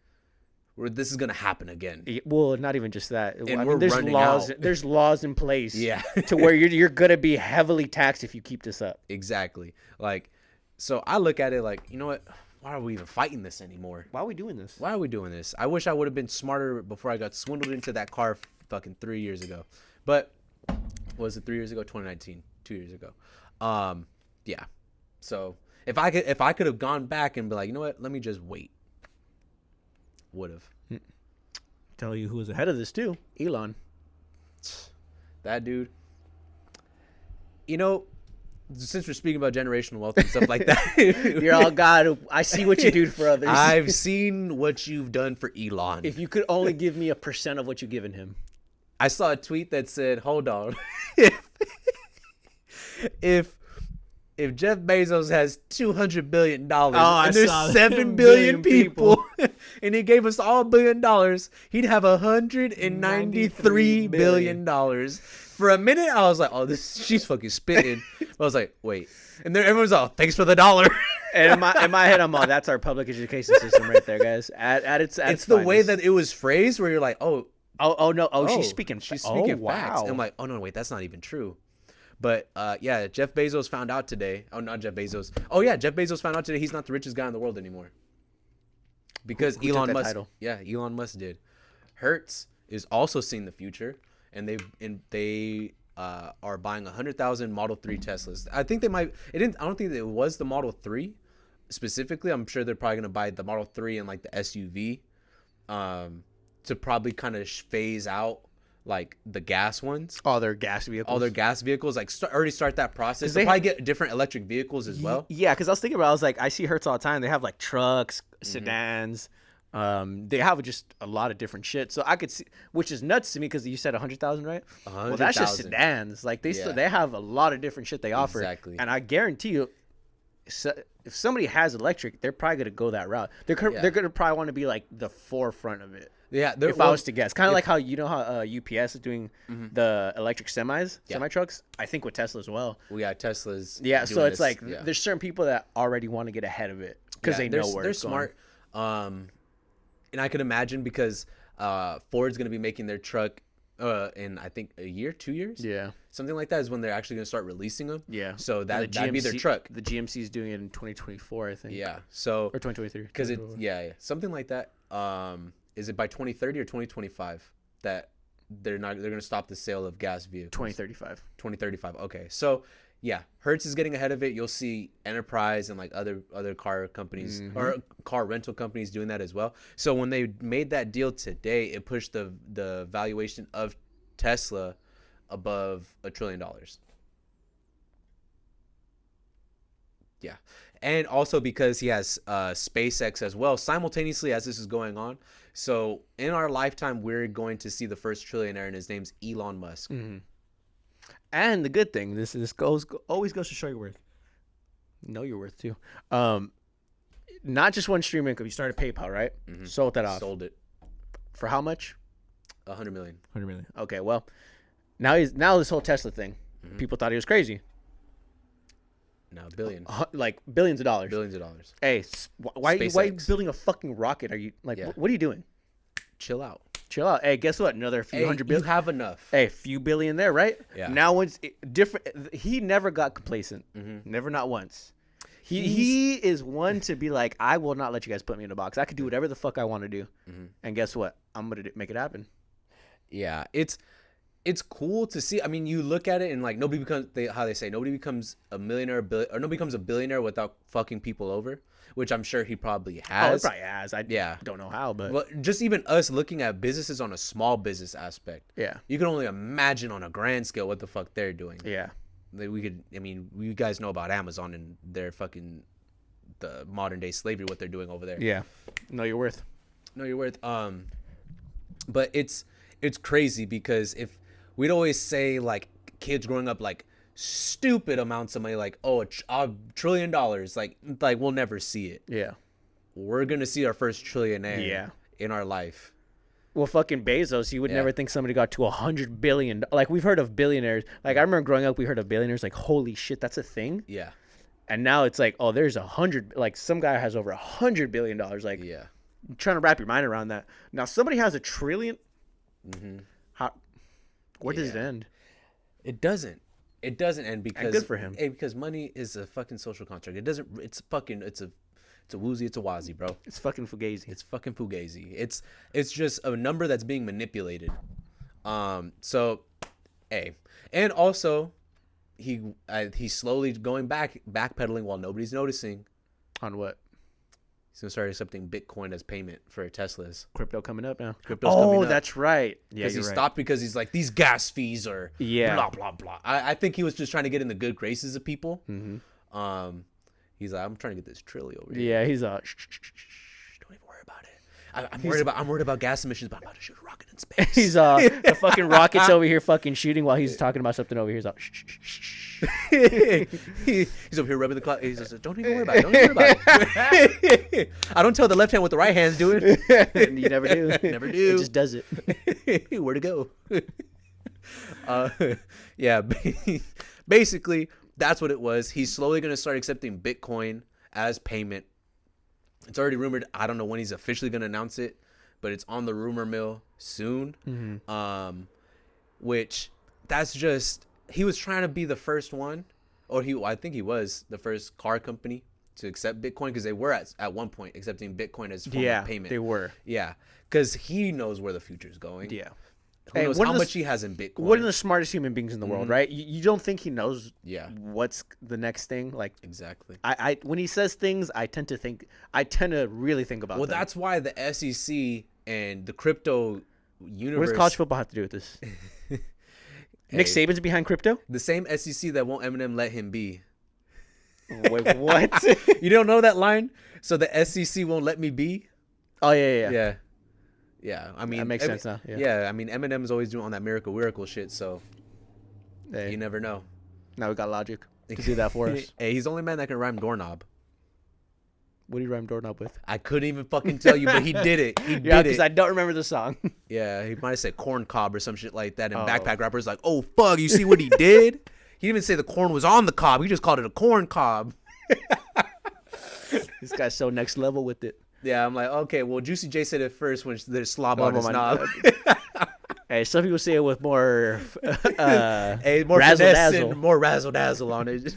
this is gonna happen again. Well, not even just that. And we're there's running laws. out. There's laws in place. Yeah. To where you're gonna be heavily taxed if you keep this up. Exactly. Like, so I look at it like, you know what? Why are we even fighting this anymore? Why are we doing this? Why are we doing this? I wish I would have been smarter before I got swindled into that car fucking 3 years ago. But was it 3 years ago? 2019, 2 years ago. Yeah. So if I could have gone back and be like, you know what? Let me just wait. Would have. Tell you who was ahead of this too. Elon. That dude. You know, since we're speaking about generational wealth and stuff like that, You're all God. I see what you do for others. I've seen what you've done for Elon. If you could only give me 1% of what you've given him. I saw a tweet that said, "Hold on, if Jeff Bezos has $200 billion and there's 7 billion people, and he gave us all $1 billion, he'd have $193 billion." For a minute, I was like, "Oh, she's fucking spitting." I was like, "Wait," and then everyone's like, "Thanks for the dollar." And in my head, I'm all, that's our public education system right there, guys. At its It's the way that it was phrased, where you're like, "Oh, no, she's speaking facts." Wow. I'm like, "Oh no, wait, that's not even true." But yeah, Jeff Bezos found out today. Oh, not Jeff Bezos. Oh yeah, Jeff Bezos found out today he's not the richest guy in the world anymore. Because Who took Elon that Musk. title? Yeah, Elon Musk did. Hertz is also seeing the future, and they are buying 100,000 Model 3 Teslas. I think they might. It didn't. I don't think it was the Model 3 specifically. I'm sure they're probably gonna buy the Model 3 and like the SUV, to probably kind of phase out like the gas ones. All their gas vehicles. All their gas vehicles, like already start that process. They probably get different electric vehicles as well. Yeah, because I was thinking about, I was like, I see Hertz all the time. They have like trucks, sedans. They have just a lot of different shit. So I could see, which is nuts to me because you said 100,000, right? 100,000. Well, that's just sedans. Like they still, they have a lot of different shit they offer. Exactly. And I guarantee you, if somebody has electric, they're probably gonna go that route. They're gonna probably want to be like the forefront of it. Yeah, if I was to guess, kind of like how how UPS is doing the electric semi trucks. I think with Tesla as well. We got Teslas. Yeah, so it's like there's certain people that already want to get ahead of it because they know where they're it's smart. And I could imagine because Ford's gonna be making their truck in I think a year, 2 years. Yeah, something like that is when they're actually gonna start releasing them. Yeah, so that'd be their truck. The GMC is doing it in 2024, I think. Yeah, so or 2023 because it's something like that. Is it by 2030 or 2025 that they're going to stop the sale of gas vehicles? 2035. 2035. Okay. So, yeah, Hertz is getting ahead of it. You'll see Enterprise and like other car companies or car rental companies doing that as well. So, when they made that deal today, it pushed the valuation of Tesla above $1 trillion. Yeah. And also because he has SpaceX as well simultaneously as this is going on. So in our lifetime, we're going to see the first trillionaire, and his name's Elon Musk. And the good thing, this always goes to show your worth. Know your worth too. Not just one stream income. You started PayPal, right? Sold that off. Sold it for how much? $100 million. $100 million. Okay, well, now this whole Tesla thing. People thought he was crazy. No, billion. Like billions of dollars. Billions of dollars. Hey, why are you building a fucking rocket? Are you like, what are you doing? Chill out. Chill out. Hey, guess what? Another few hundred billion. You have enough. Hey, few billion there, right? Yeah. Now when it's different, he never got complacent. Never, not once. He is one to be like, I will not let you guys put me in a box. I could do whatever the fuck I want to do. And guess what? I'm going to make it happen. Yeah, it's cool to see. I mean, you look at it and like nobody becomes nobody becomes a millionaire or nobody becomes a billionaire without fucking people over, which I'm sure he probably has. Oh, he probably has. I don't know how, but just even us looking at businesses on a small business aspect. Yeah. You can only imagine on a grand scale what the fuck they're doing. Yeah. You guys know about Amazon and their fucking the modern day slavery, what they're doing over there. Yeah. Know your worth. Know your worth. But it's crazy because if we'd always say like kids growing up like stupid amounts of money, like $1 trillion, like we'll never see it. Yeah, we're gonna see our first trillionaire. Yeah. In our life. Well, fucking Bezos, you would Yeah. never think somebody got to 100 billion. Like, we've heard of billionaires. Like, I remember growing up, we heard of billionaires. Like, holy shit, that's a thing. Yeah. And now it's like, oh, there's 100. Like, some guy has over $100 billion. Like, Yeah. I'm trying to wrap your mind around that. Now, somebody has a trillion. How? Where does it Yeah. end? It doesn't. It doesn't end because good for him. Because money is a fucking social construct. It doesn't. It's fucking. It's a woozy. It's a wazi, bro. It's fucking fugazi. It's fucking fugazi. It's just a number that's being manipulated. So, and also, he's slowly going backpedaling while nobody's noticing. On what? He's gonna start accepting Bitcoin as payment for Teslas. Crypto coming up now. Crypto's coming up. That's right. Yeah, Because you're he right. stopped because he's like, these gas fees are Yeah. blah blah blah. I think he was just trying to get in the good graces of people. He's like, I'm trying to get this trilly over here. Yeah, he's Don't even worry about it. I'm worried about gas emissions, but I'm about to shoot a rocket in space. he's the fucking rockets over here fucking shooting while he's talking about something over here. He's like, He's over here rubbing the clock. He's just, don't even worry about it. Don't even worry about it. I don't tell the left hand what the right hand's doing. and you never do. Never do. It just does it. Where to go? Yeah. Basically, that's what it was. He's slowly going to start accepting Bitcoin as payment. It's already rumored. I don't know when he's officially going to announce it, but it's on the rumor mill soon. Which that's just, he was trying to be the first one, or I think he was the first car company to accept Bitcoin, because they were at one point accepting Bitcoin as form of payment. they were. Yeah, because he knows where the future is going. Yeah. Who knows one how of the- much he has in Bitcoin? One of the smartest human beings in the world, right? You don't think he knows Yeah. what's the next thing? Like, Exactly. I when he says things, I tend to really think about Well, them. that's why the SEC and the crypto universe. What does college football have to do with this? Nick Saban's behind crypto? The same SEC that won't Eminem let him be. Wait, what? You don't know that line? So the SEC won't let me be? Oh, yeah. Yeah. I mean, That makes sense now, yeah. Yeah. I mean, Eminem's always doing on that miracle shit, so Hey, you never know. now we got Logic to do that for us. Hey, he's the only man that can rhyme doorknob. What do you rhyme doorknob with? I couldn't even fucking tell you, but he did it. He Yeah, did because it. I don't remember the song. Yeah, he might have said corn cob or some shit like that. And Oh. Backpack Rapper's like, oh, fuck, you see what he did? He didn't even say the corn was on the cob. He just called it a corn cob. This guy's so next level with it. Yeah, I'm like, okay, well, Juicy J said it first when there's slob on his my- knob. Hey, some people say it with more Hey, more razzle finesse dazzle. and more razzle dazzle on it.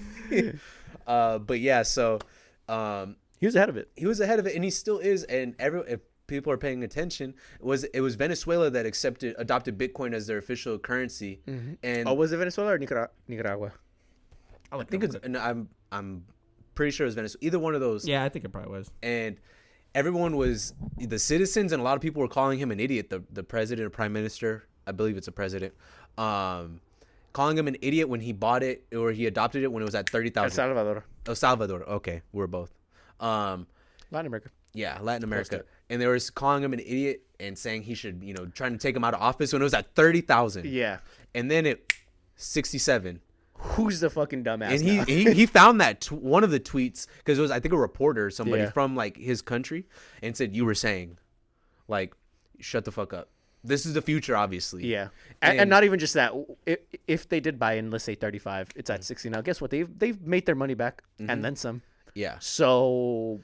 But yeah, so He was ahead of it. he was ahead of it, and he still is. And if people are paying attention, it was Venezuela that adopted Bitcoin as their official currency. And Oh, was it Venezuela or Nicaragua? I think it's, and I'm pretty sure it was Venezuela. Either one of those. Yeah, I think it probably was. And everyone was, the citizens and a lot of people were calling him an idiot. The president or prime minister, I believe it's a president, calling him an idiot when he bought it or he adopted it when it was at 30,000. El Salvador. El Salvador. Okay, we're both. Latin America. Yeah, Latin America. it. And they were calling him an idiot and saying he should, trying to take him out of office when it was at 30,000. Yeah. And then 67. Who's the fucking dumbass? And now? he found that one of the tweets, because it was, I think, a reporter or somebody Yeah. from like his country, and said, you were saying, like, shut the fuck up. This is the future, obviously. Yeah, and And- not even just that. If they did buy in, let's say 35, it's at 60 now. Guess what? They've made their money back and then some. Yeah. So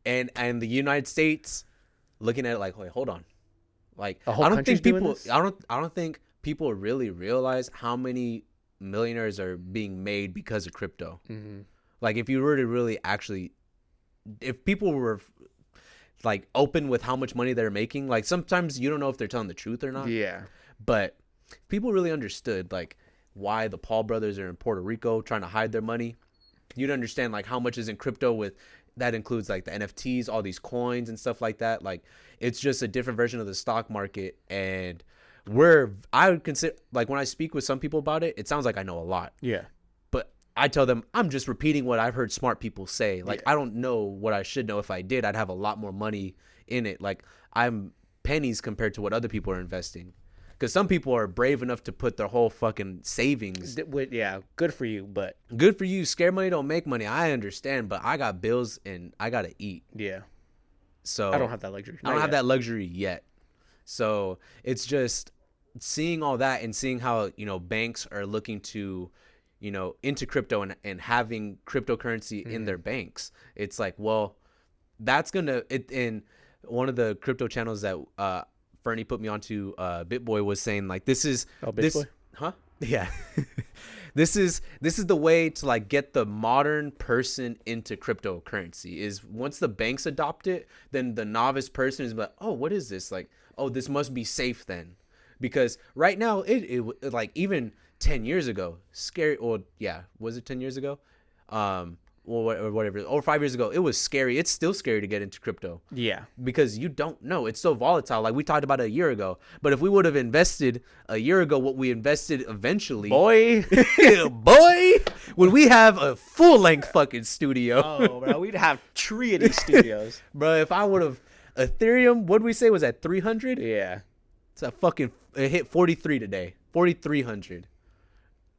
And the United States looking at it like, wait, hold on. Like, A whole I don't country's think doing people this? I don't think people really realize how many millionaires are being made because of crypto. Like, if you were to really actually, if people were like open with how much money they're making, like sometimes you don't know if they're telling the truth or not. yeah, But if people really understood like why the Paul brothers are in Puerto Rico trying to hide their money, you'd understand like how much is in crypto. With that includes like the NFTs, all these coins and stuff like that. Like, it's just a different version of the stock market. And I would consider, like, when I speak with some people about it, it sounds like I know a lot, yeah, but I tell them I'm just repeating what I've heard smart people say. Like, I don't know what I should know. If I did, I'd have a lot more money in it. Like, I'm pennies compared to what other people are investing. Because some people are brave enough to put their whole fucking savings. yeah. Good for you, but Good for you. Scare money don't make money. I understand, but I got bills and I gotta eat. yeah, So I don't have that luxury. I don't have that luxury yet. So it's just seeing all that and seeing how, banks are looking to, into crypto and having cryptocurrency in their banks. It's like, well, that's gonna in one of the crypto channels that Fernie put me onto, BitBoy was saying like, this is this, huh? Yeah. This is the way to like get the modern person into cryptocurrency. Is once the banks adopt it, then the novice person is like, oh, what is this? Like, oh, this must be safe then. Because right now it like even 10 years ago, scary, or yeah, was it 10 years ago? Or whatever, or 5 years ago, it was scary. It's still scary to get into crypto. Yeah. Because you don't know. It's so volatile. Like we talked about a year ago. But if we would have invested a year ago what we invested eventually. Boy. Boy. Would we have a full length fucking studio. Oh, bro. We'd have three of these studios. Bro, if I would have. Ethereum, what did we say was at 300? Yeah. It's a fucking. It hit 43 today. 4,300.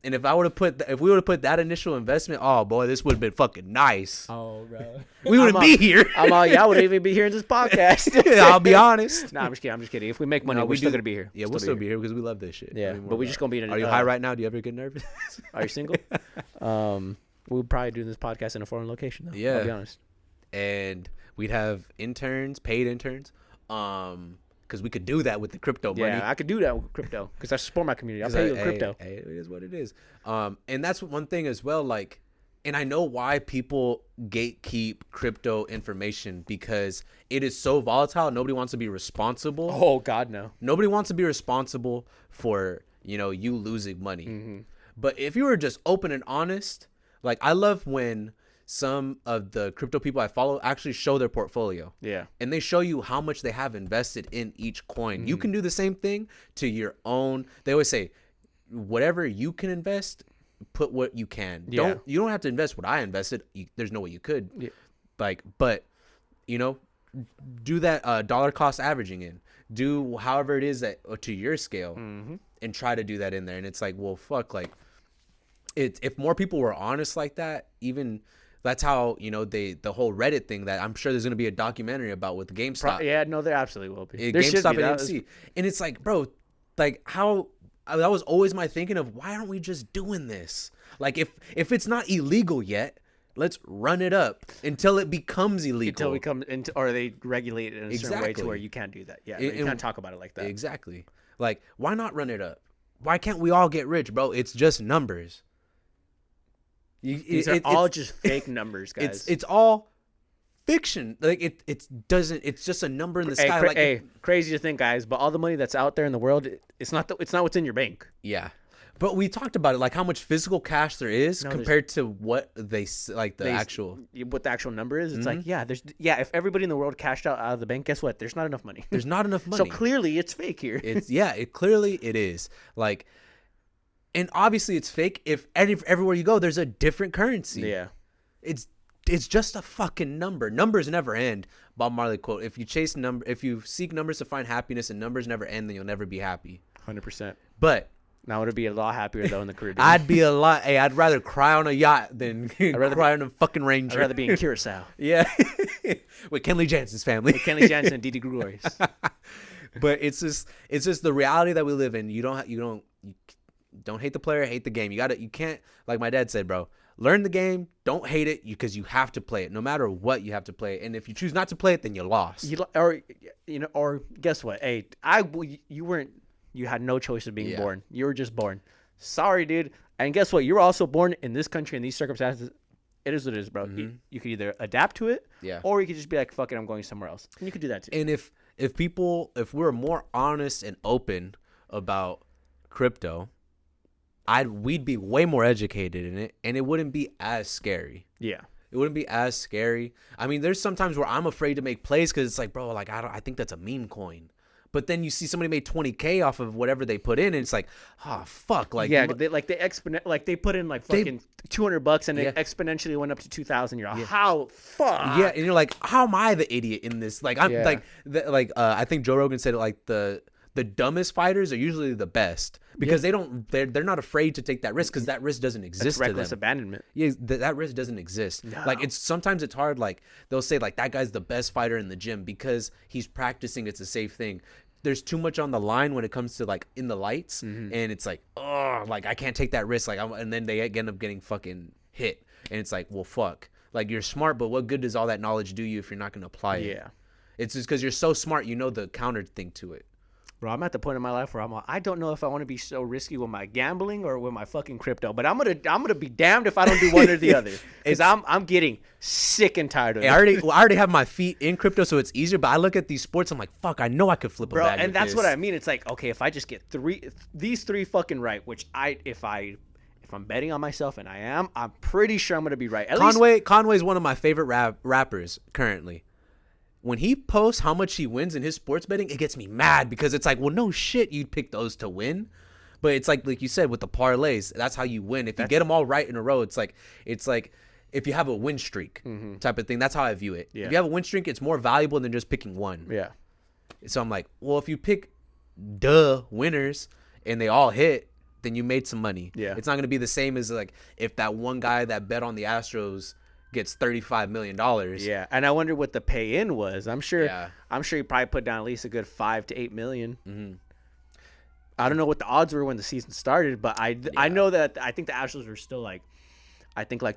And if we would have put that initial investment, oh boy, this would have been fucking nice. Oh, bro. We wouldn't be here. I wouldn't even be here in this podcast. I'll be honest. Nah, I'm just kidding. If we make money, we're still gonna be here. Yeah, we'll still be here because we love this shit. Yeah, but we're just gonna be. Are you high right now? Do you ever get nervous? Are you single? We'll probably do this podcast in a foreign location, though. Yeah. I'll be honest. And we'd have interns, paid interns, because we could do that with the crypto money. Yeah, I could do that with crypto because I support my community. I'll pay you with crypto. Hey, it is what it is. And that's one thing as well. Like, and I know why people gatekeep crypto information because it is so volatile. Nobody wants to be responsible. Oh God, no. Nobody wants to be responsible for you losing money. Mm-hmm. But if you were just open and honest, like I love when some of the crypto people I follow actually show their portfolio. Yeah. And they show you how much they have invested in each coin. Mm-hmm. You can do the same thing to your own. They always say, whatever you can invest, put what you can. Yeah. You don't have to invest what I invested. There's no way you could. Yeah. But do that dollar cost averaging in. Do however it is that to your scale, mm-hmm. and try to do that in there. And it's like, well, fuck, like if more people were honest like that, even. That's how, the whole Reddit thing that I'm sure there's going to be a documentary about with GameStop. Yeah, no, there absolutely will be. GameStop and AMC. And it's like, bro, like how that was always my thinking of why aren't we just doing this? Like if it's not illegal yet, let's run it up until it becomes illegal. Or they regulate it in a certain way to where you can't do that. Yeah, you can't talk about it like that. Exactly. Like, why not run it up? Why can't we all get rich, bro? It's just numbers. These are all just fake numbers, guys. It's all fiction. Like it doesn't. It's just a number in the sky. Crazy to think, guys. But all the money that's out there in the world, it's not what's in your bank. Yeah, but we talked about it, like how much physical cash there is compared to what what the actual number is. It's like if everybody in the world cashed out of the bank, guess what? There's not enough money. There's not enough money. So clearly, it's fake here. Clearly it is. Like. And obviously it's fake if everywhere you go, there's a different currency. Yeah. It's just a fucking number. Numbers never end. Bob Marley quote, if you seek numbers to find happiness and numbers never end, then you'll never be happy. 100%. But. Now I would be a lot happier though in the Caribbean. I'd rather cry on a yacht than cry on a fucking Ranger. I'd rather be in Curacao. Yeah. With Kenley Jansen's family. With Kenley Jansen and Didi Gregorius. But it's just the reality that we live in. You don't hate the player, hate the game. You can't, like my dad said, bro, learn the game. Don't hate it because you have to play it. No matter what, you have to play it. And if you choose not to play it, then you lost. Or guess what? Hey, you had no choice of being born. You were just born. Sorry, dude. And guess what? You were also born in this country in these circumstances. It is what it is, bro. Mm-hmm. You could either adapt to it, or you could just be like, fuck it, I'm going somewhere else. And you could do that too. And if we're more honest and open about crypto, we'd be way more educated in it, and it wouldn't be as scary. Yeah, it wouldn't be as scary. I mean, there's sometimes where I'm afraid to make plays because it's like, bro, like I think that's a meme coin. But then you see somebody made $20K off of whatever they put in, and it's like, oh fuck, like they put in like fucking $200, and it exponentially went up to 2,000. You're like, how fuck? Yeah, and you're like, how am I the idiot in this? Like I'm I think Joe Rogan said it, like the dumbest fighters are usually the best because they're not afraid to take that risk because that risk doesn't exist. That's reckless abandonment. Yeah, that risk doesn't exist. No. Like sometimes it's hard. Like they'll say like that guy's the best fighter in the gym because he's practicing. It's a safe thing. there's too much on the line when it comes to like in the lights, and it's like, oh, like I can't take that risk, like and then they end up getting fucking hit, and it's like, well, fuck, like you're smart, but what good does all that knowledge do you if you're not gonna apply it? Yeah. It's just because you're so smart, you know the counter thing to it. Bro, I'm at the point in my life where I don't know if I want to be so risky with my gambling or with my fucking crypto, but I'm gonna be damned if I don't do one or the other, because I'm getting sick and tired of it. I already have my feet in crypto, so it's easier. But I look at these sports, I'm like, fuck, I know I could flip a Bro, bag. and with that's this. what I mean. It's like, okay, if I just get these three fucking right, which if I'm betting on myself, and I'm pretty sure I'm gonna be right. At least Conway's one of my favorite rappers currently. When he posts how much he wins in his sports betting, it gets me mad because it's like, well, no shit, you'd pick those to win. But it's like you said, with the parlays, that's how you win. If you get them all right in a row, it's like if you have a win streak type of thing. That's how I view it. Yeah. If you have a win streak, it's more valuable than just picking one. Yeah. So I'm like, well, if you pick winners and they all hit, then you made some money. Yeah. It's not going to be the same as like if that one guy that bet on the Astros gets $35 million. Yeah, and I wonder what the pay in was. I'm sure Yeah. he probably put down at least a good 5 to 8 million. I don't know what the odds were when the season started, but I know that I think the Astros were still like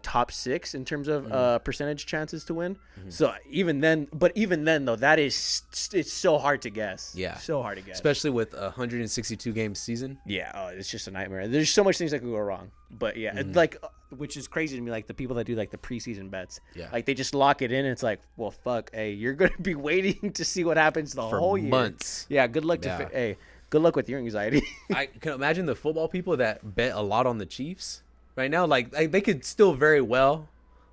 top 6 in terms of percentage chances to win. So even then though, that is it's so hard to guess. Yeah. So hard to guess. Especially with a 162 game season. Yeah, it's just a nightmare. There's so much things that could go wrong. But yeah, it's like, which is crazy to me, like the people that do like the preseason bets. Yeah. Like they just lock it in and it's like, well, fuck, hey, you're going to be waiting to see what happens the For whole year. months. Yeah, good luck Yeah. hey, good luck with your anxiety. I can imagine the football people that bet a lot on the Chiefs right now. Like they could still very well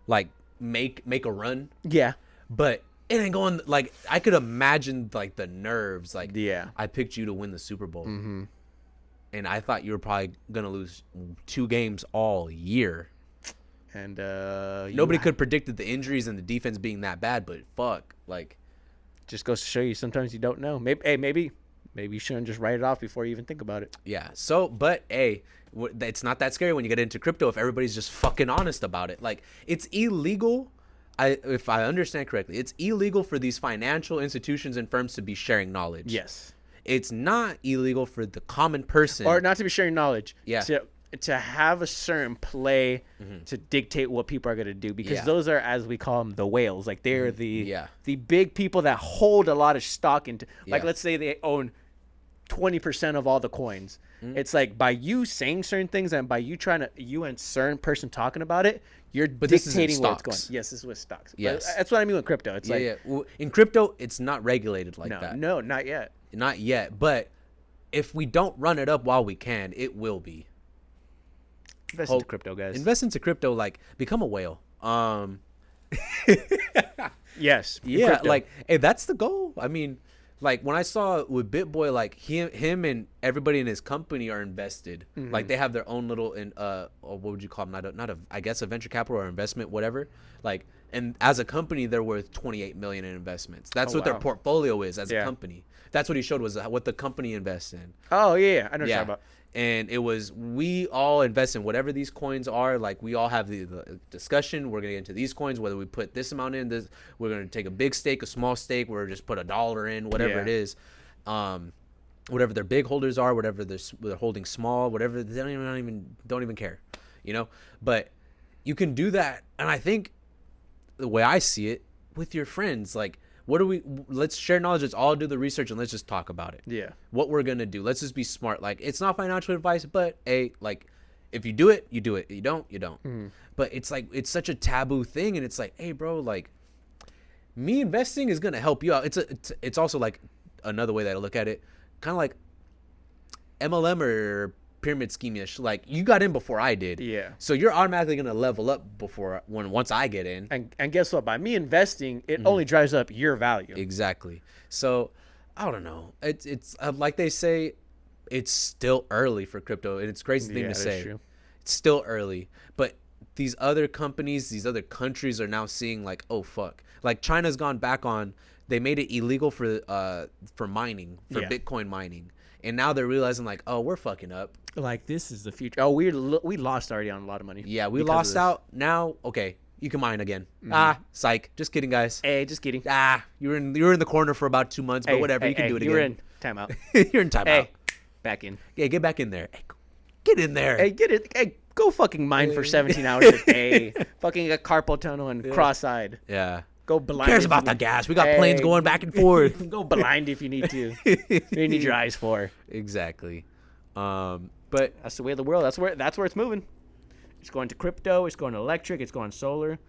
like make a run, Yeah. but it ain't going. Like I could imagine like the nerves. Like, Yeah. I picked you to win the Super Bowl, and I thought you were probably gonna lose 2 games all year. And Nobody could predict the injuries and the defense being that bad, but fuck, like, just goes to show you sometimes you don't know. Maybe you shouldn't just write it off before you even think about it. yeah. So, but hey, it's not that scary when you get into crypto if everybody's just fucking honest about it. Like, it's illegal. If I understand correctly, it's illegal for these financial institutions and firms to be sharing knowledge. Yes. It's not illegal for the common person. Or not to be sharing knowledge. Yeah. To have a certain play to dictate what people are going to do, because Yeah. those are, as we call them, the whales. Like they're the big people that hold a lot of stock into, like, Yeah. let's say they own 20% of all the coins. It's like, by you saying certain things and by you and certain person talking about it, you're this is in dictating what's going. stocks. Yes, this is with stocks. But Yes. that's what I mean with crypto. It's Yeah. Well, in crypto, it's not regulated like that. no, not yet. Not yet. But if we don't run it up while we can, it will be. Invest into crypto, guys. Invest into crypto, like become a whale. Yes. Yeah, crypto. like, hey, that's the goal. I mean, like when I saw with BitBoy, like him and everybody in his company are invested. Like they have their own little or what would you call them? Not a I guess a venture capital or investment, whatever. Like, and as a company, they're worth 28 million in investments. That's what their wow. portfolio is as a Yeah. company. That's what he showed, was what the company invests in. Oh yeah, I know what you're Yeah. talking about. And it was, we all invest in whatever these coins are. Like, we all have the discussion. We're going to get into these coins, whether we put this amount in, this, we're going to take a big stake, a small stake, we're just put $1 in, whatever it is. Whatever their big holders are, whatever they're holding small, whatever, they don't even care, you know? But you can do that. And I think the way I see it, with your friends, like, let's share knowledge, let's all do the research, and let's just talk about it. Yeah. What we're gonna do, let's just be smart. Like, it's not financial advice, but like, if you do it, you do it. If you don't, you don't. But it's like, it's such a taboo thing, and it's like, hey bro, like, me investing is gonna help you out. It's also like another way that I look at it, kind of like MLM or pyramid scheme-ish. Like, you got in before I did. Yeah. So you're automatically gonna level up once I get in. And guess what? By me investing, it only drives up your value. Exactly. So I don't know. It's like they say, it's still early for crypto, and it's a crazy thing to that's say. true. It's still early, but these other companies, these other countries are now seeing like, oh fuck, like China's gone back on. They made it illegal for mining, for Yeah. Bitcoin mining, and now they're realizing like, oh, we're fucking up. Like, this is the future. Oh, we lost already on a lot of money. Yeah, we because of lost this. out. Now, okay, you can mine again. Ah, psych. Just kidding, guys. Hey, just kidding. You were in the corner for about 2 months, but whatever, you can do it you were again. Time out. You're in timeout. Hey, back in. Yeah, get back in there. Hey, get in there. Hey, get it. Hey, go fucking mine for 17 hours a day. Fucking a carpal tunnel and cross-eyed. Yeah. Go Who blind. cares if about you the need- gas? We got planes Hey. going back and forth. Go blind if you need to. What do you need your eyes for? Exactly. But That's the way of the world. That's where it's moving. It's going to crypto. It's going to electric. It's going solar.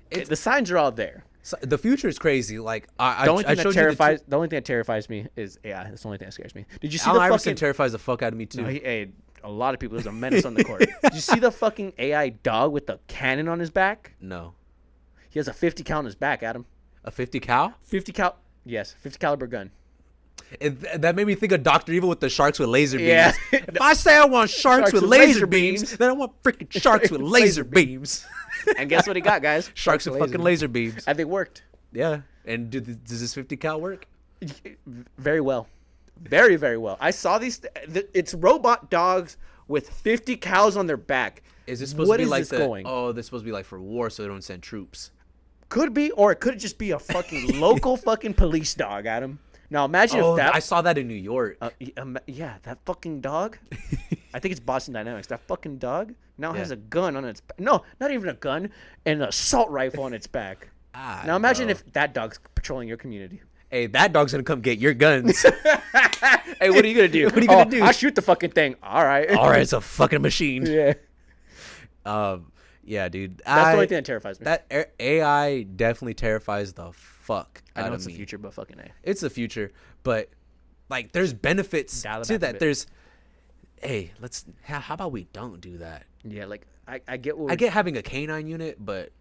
The signs are all there. so the future is crazy. Like I The only I thing showed that you the terrifies. The only thing that terrifies me is AI. That's the only thing that scares me. Did you see Allen the Iverson fucking? terrifies the fuck out of me too. No, hey, a lot of people. There's a menace on the court. Did you see the fucking AI dog with the cannon on his back? No. He has a 50 cal on his back, Adam. A 50 cal? 50 cal. Yes, 50 caliber gun. That made me think of Dr. Evil with the sharks with laser beams. Yeah. If I say I want sharks with laser beams, then I want freaking sharks with laser beams. And guess what he got, guys? Sharks with fucking laser beams. And they worked Yeah. And does this 50 cal work? very well, very very well. I saw these. It's robot dogs with 50 cows on their back. Is this supposed What to be is like this the going? Oh, this supposed to be like for war so they don't send troops. Could be, or it could just be a fucking local fucking police dog, Adam. Now imagine Oh, if that. I saw that in New York. Yeah, that fucking dog. I think it's Boston Dynamics. That fucking dog now has Yeah. a gun on its. No, not even a gun, an assault rifle on its back. Now imagine bro. if that dog's patrolling your community. Hey, that dog's gonna come get your guns. Hey, what are you gonna do? What are you gonna do? I'll shoot the fucking thing. All right. All right, it's a fucking machine. Yeah. Yeah, dude. That's the only thing that terrifies me. That AI definitely terrifies the fuck I out know of it's me. the future, but fucking A. It's the future, but like, there's benefits Dial it to back a that. bit. There's, hey, how about we don't do that? Yeah, like I get what I get having a canine unit, but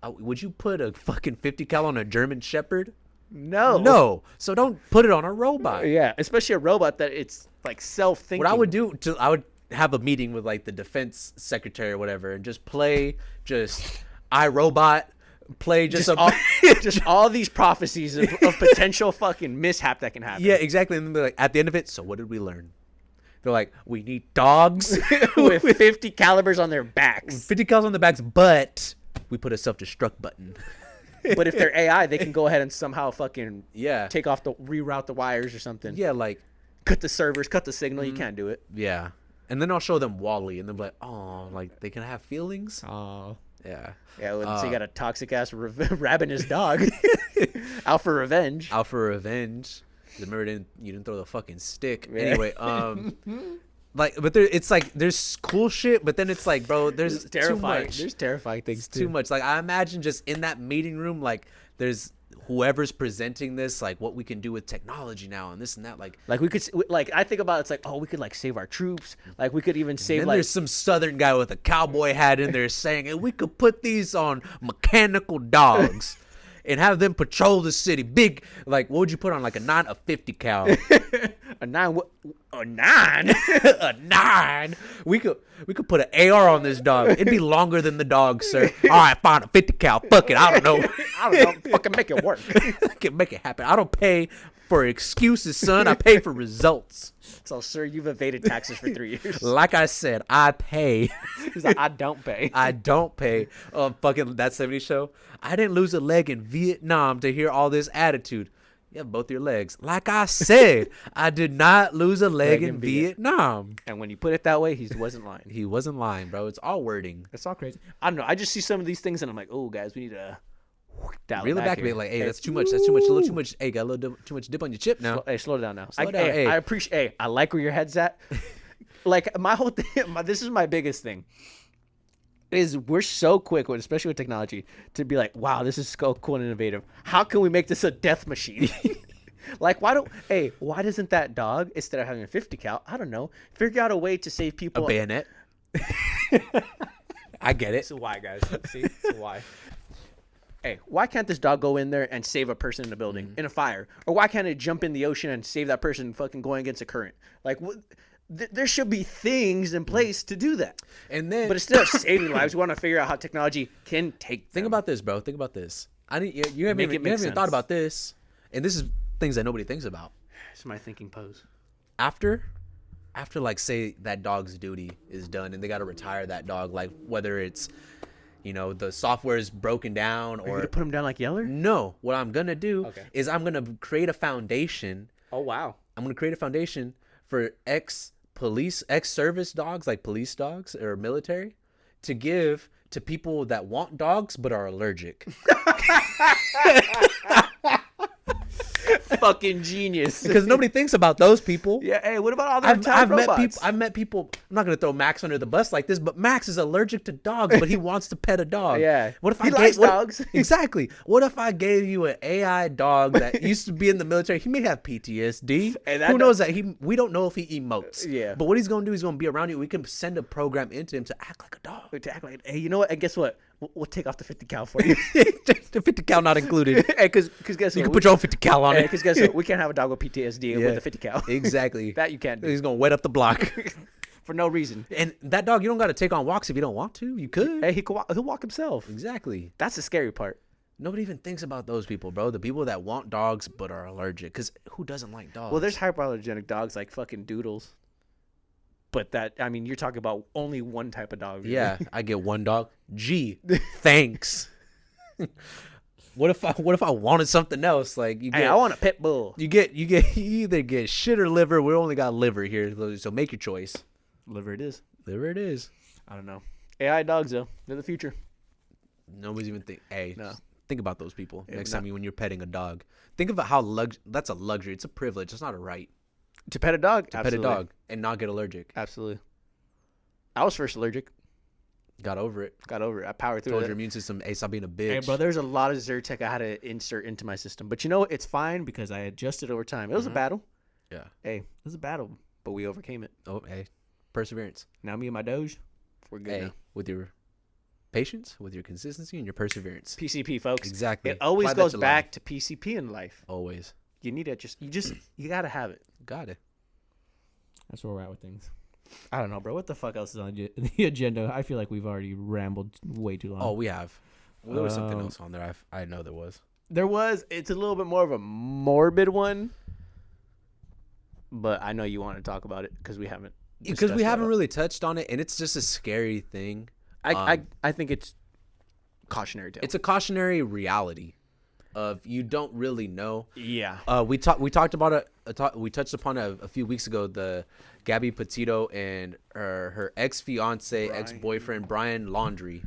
would you put a fucking 50 cal on a German Shepherd? No. So don't put it on a robot. Yeah, especially a robot that it's like self-thinking. What I would do, I would have a meeting with like the defense secretary or whatever, and just play iRobot, play just all these prophecies of potential fucking mishap that can happen. yeah, exactly. And then they're like, at the end of it, so what did we learn? They're like, we need dogs with 50 calibers on their backs. 50 cals on the backs, but we put a self-destruct button. But if they're AI, they can go ahead and somehow fucking Yeah. reroute the wires or something. Yeah, like, Cut the servers, cut the signal. You can't do it. yeah. And then I'll show them Wall-E, and they'll be like, oh, like, they can have feelings? Oh. Yeah. Yeah, well, so you got a toxic ass ravenous dog out for revenge. Out for revenge. Remember, you didn't throw the fucking stick. Yeah. Anyway, like, but it's like, there's cool shit, but then it's like, bro, there's It's terrifying. too much. There's terrifying things too. Too much. Like, I imagine just in that meeting room, like, there's whoever's presenting this, like, what we can do with technology now and this and that. Like Like we could, like I think about it, it's like, oh, we could like save our troops. Like we could even save then like there's some southern guy with a cowboy hat in there saying, hey, we could put these on mechanical dogs and have them patrol the city. Big, like, what would you put on, like a 50 cal? a 9. A 9. A 9. We could put an AR on this dog. It'd be longer than the dog, sir. All right, fine, a 50 cal. Fuck it, I don't know. I don't know. Fucking make it work. I can make it happen. I don't pay for excuses, son. I pay for results. So, sir, you've evaded taxes for 3 years. Like I said, I pay. He's like, I don't pay. I don't pay. Fucking That 70s Show. I didn't lose a leg in Vietnam to hear all this attitude. You have both your legs. Like I said, I did not lose a leg in Vietnam. And when you put it that way, he wasn't lying. He wasn't lying, bro. It's all wording. That's all crazy. I don't know. I just see some of these things and I'm like, oh, guys, we need to dial it Reel it back a here. bit. Like, hey, that's too much. That's too much. A little too much. Hey, got a little too much dip on your chip now. Hey, slow it down now. Slow down, hey. I appreciate. Hey, I like where your head's at. Like my whole thing. This is my biggest thing. Is we're so quick, especially with technology, to be like, wow, this is so cool and innovative. How can we make this a death machine? Like, why doesn't that dog, instead of having a 50 cal, I don't know, figure out a way to save people? A bayonet. I get it. So why, guys? See, so why? Hey, why can't this dog go in there and save a person in a building in a fire, or why can't it jump in the ocean and save that person fucking going against a current? Like, there should be things in place to do that. And then, But instead of saving lives, we want to figure out how technology can take. think about this, bro. Think about this. You haven't Make it even make thought sense. about this, and this is things that nobody thinks about. It's my thinking pose. After like, say that dog's duty is done and they got to retire that dog, like whether it's, the software is broken down Are you or gonna put him down like Yeller? no, what I'm gonna do Okay. is I'm gonna create a foundation. Oh wow. I'm gonna create a foundation for ex-service dogs, like police dogs or military, to give to people that want dogs but are allergic. Fucking genius. Because nobody thinks about those people. Yeah. Hey, what about all the I've retired met robots? people. I've met people. I'm not gonna throw Max under the bus like this, but Max is allergic to dogs, but he wants to pet a dog. Yeah. What if He I likes gave, dogs. Exactly. What if I gave you an AI dog that used to be in the military? He may have PTSD. And that Who knows that we don't know if he emotes. Yeah. But what he's gonna do, he's gonna be around you. We can send a program into him to act like a dog. To act like, hey, you know what? And guess what? We'll take off the 50 cal for you. The 50 cal not included. Hey, because guess You what? can put your own 50 cal on it. Because guess what? We can't have a dog with PTSD Yeah. with a 50 cal. Exactly. That you can't do. He's gonna wet up the block. For no reason. And that dog, you don't got to take on walks if you don't want to. You could. Hey, he'll walk himself. Exactly. That's the scary part. Nobody even thinks about those people, bro. The people that want dogs but are allergic. Because who doesn't like dogs? Well, there's hyperallergenic dogs like fucking doodles. But you're talking about only one type of dog. Really. Yeah, I get one dog. Gee, thanks. What if I wanted something else? Like you get, Hey, I want a pit bull. you either get shit or liver. We only got liver here, so make your choice. Liver it is. Liver it is. I don't know. AI dogs though, they're the future. Nobody's even think. Hey, No. think about those people next not- time when you're petting a dog. Think about how that's a luxury. It's a privilege. It's not a right To pet a dog, to absolutely. pet a dog and not get allergic. Absolutely. I was first allergic. Got over it. Got over it. I powered through Told it. your immune system, hey, stop being a bitch. Hey, bro, there's a lot of Zyrtec I had to insert into my system. But you know what? It's fine because I adjusted over time. It was a battle. Yeah. Hey, it was a battle, but we overcame it. Oh, hey, perseverance. Now me and my Doge, we're good Hey, now. with your patience, with your consistency, and your perseverance. PCP, folks. Exactly. It always Apply that goes to back life. to PCP in life. Always. You need to you got to have it. Got it. That's where we're at with things. I don't know, bro. What the fuck else is on the agenda? I feel like we've already rambled way too long. Oh, we have. Well, there was something Um, else on there. I know there was. It's a little bit more of a morbid one, but I know you want to talk about it because we haven't. Because discussed we that haven't up. really touched on it, and it's just a scary thing. I think it's cautionary tale. It's a cautionary reality of you don't really know. Yeah. We talked about it. We touched upon it a few weeks ago. The Gabby Petito and her ex fiance, ex boyfriend Brian Laundrie,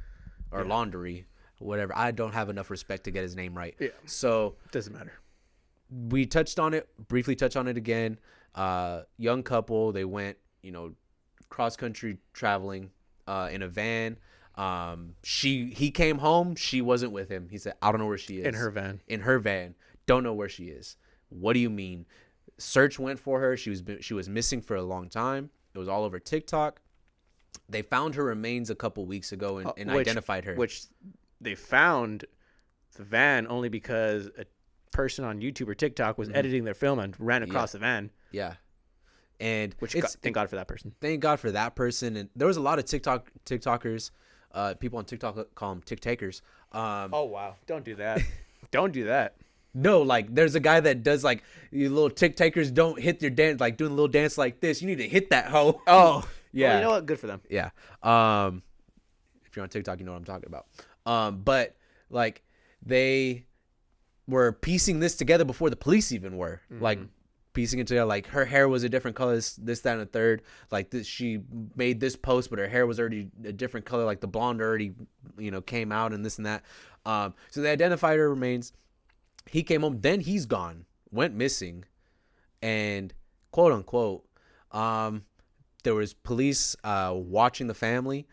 or Laundry, whatever. I don't have enough respect to get his name right. Yeah. So Doesn't matter. we touched on it briefly. Touch on it again. Young couple. They went, cross country traveling in a van. He came home. She wasn't with him. He said, "I don't know where she is." In her van. In her van. Don't know where she is. What do you mean? Search went for her. She was missing for a long time. It was all over TikTok. They found her remains a couple weeks ago and identified her. Which they found the van only because a person on YouTube or TikTok was editing their film and ran across the van. Yeah. And Thank God for that person. Thank God for that person. And there was a lot of TikTokers. People on TikTok call them TikTakers. Oh wow! Don't do that. Don't do that. No, like there's a guy that does like you little TikTokers don't hit your dance, like doing a little dance like this. You need to hit that hoe. Oh Yeah. Well, you know what? Good for them. Yeah. If you're on TikTok, you know what I'm talking about. But like they were piecing this together before the police even were. Like piecing it together, like her hair was a different color, this, that, and the third. Like this, she made this post, but her hair was already a different color. Like the blonde already, came out and this and that. So they identified her remains. He came home, then he's gone, went missing, and quote unquote, there was police watching the family.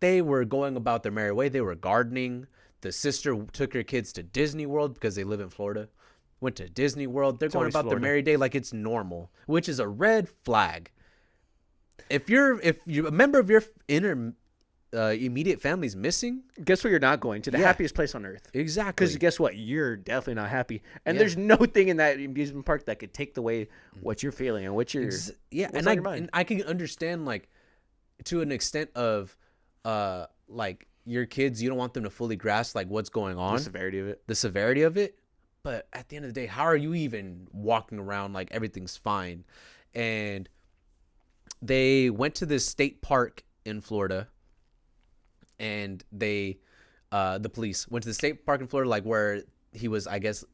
They were going about their merry way. They were gardening. The sister took her kids to Disney World because they live in Florida. Went to Disney World. They're going always about their Florida. merry day like it's normal, which is a red flag. If you're a member of your immediate family's missing, Guess where you're not going to? The Yeah. happiest place on earth. exactly. Because guess what? You're definitely not happy, and Yeah. there's no thing in that amusement park that could take away what you're feeling and what you're. Yeah, what's and on your mind. I can understand like to an extent of like your kids, you don't want them to fully grasp like what's going on, The severity of it. the severity of it. But at the end of the day, how are you even walking around like everything's fine? And they went to this state park in Florida, and the police went to the state park in Florida, like where he was, I guess,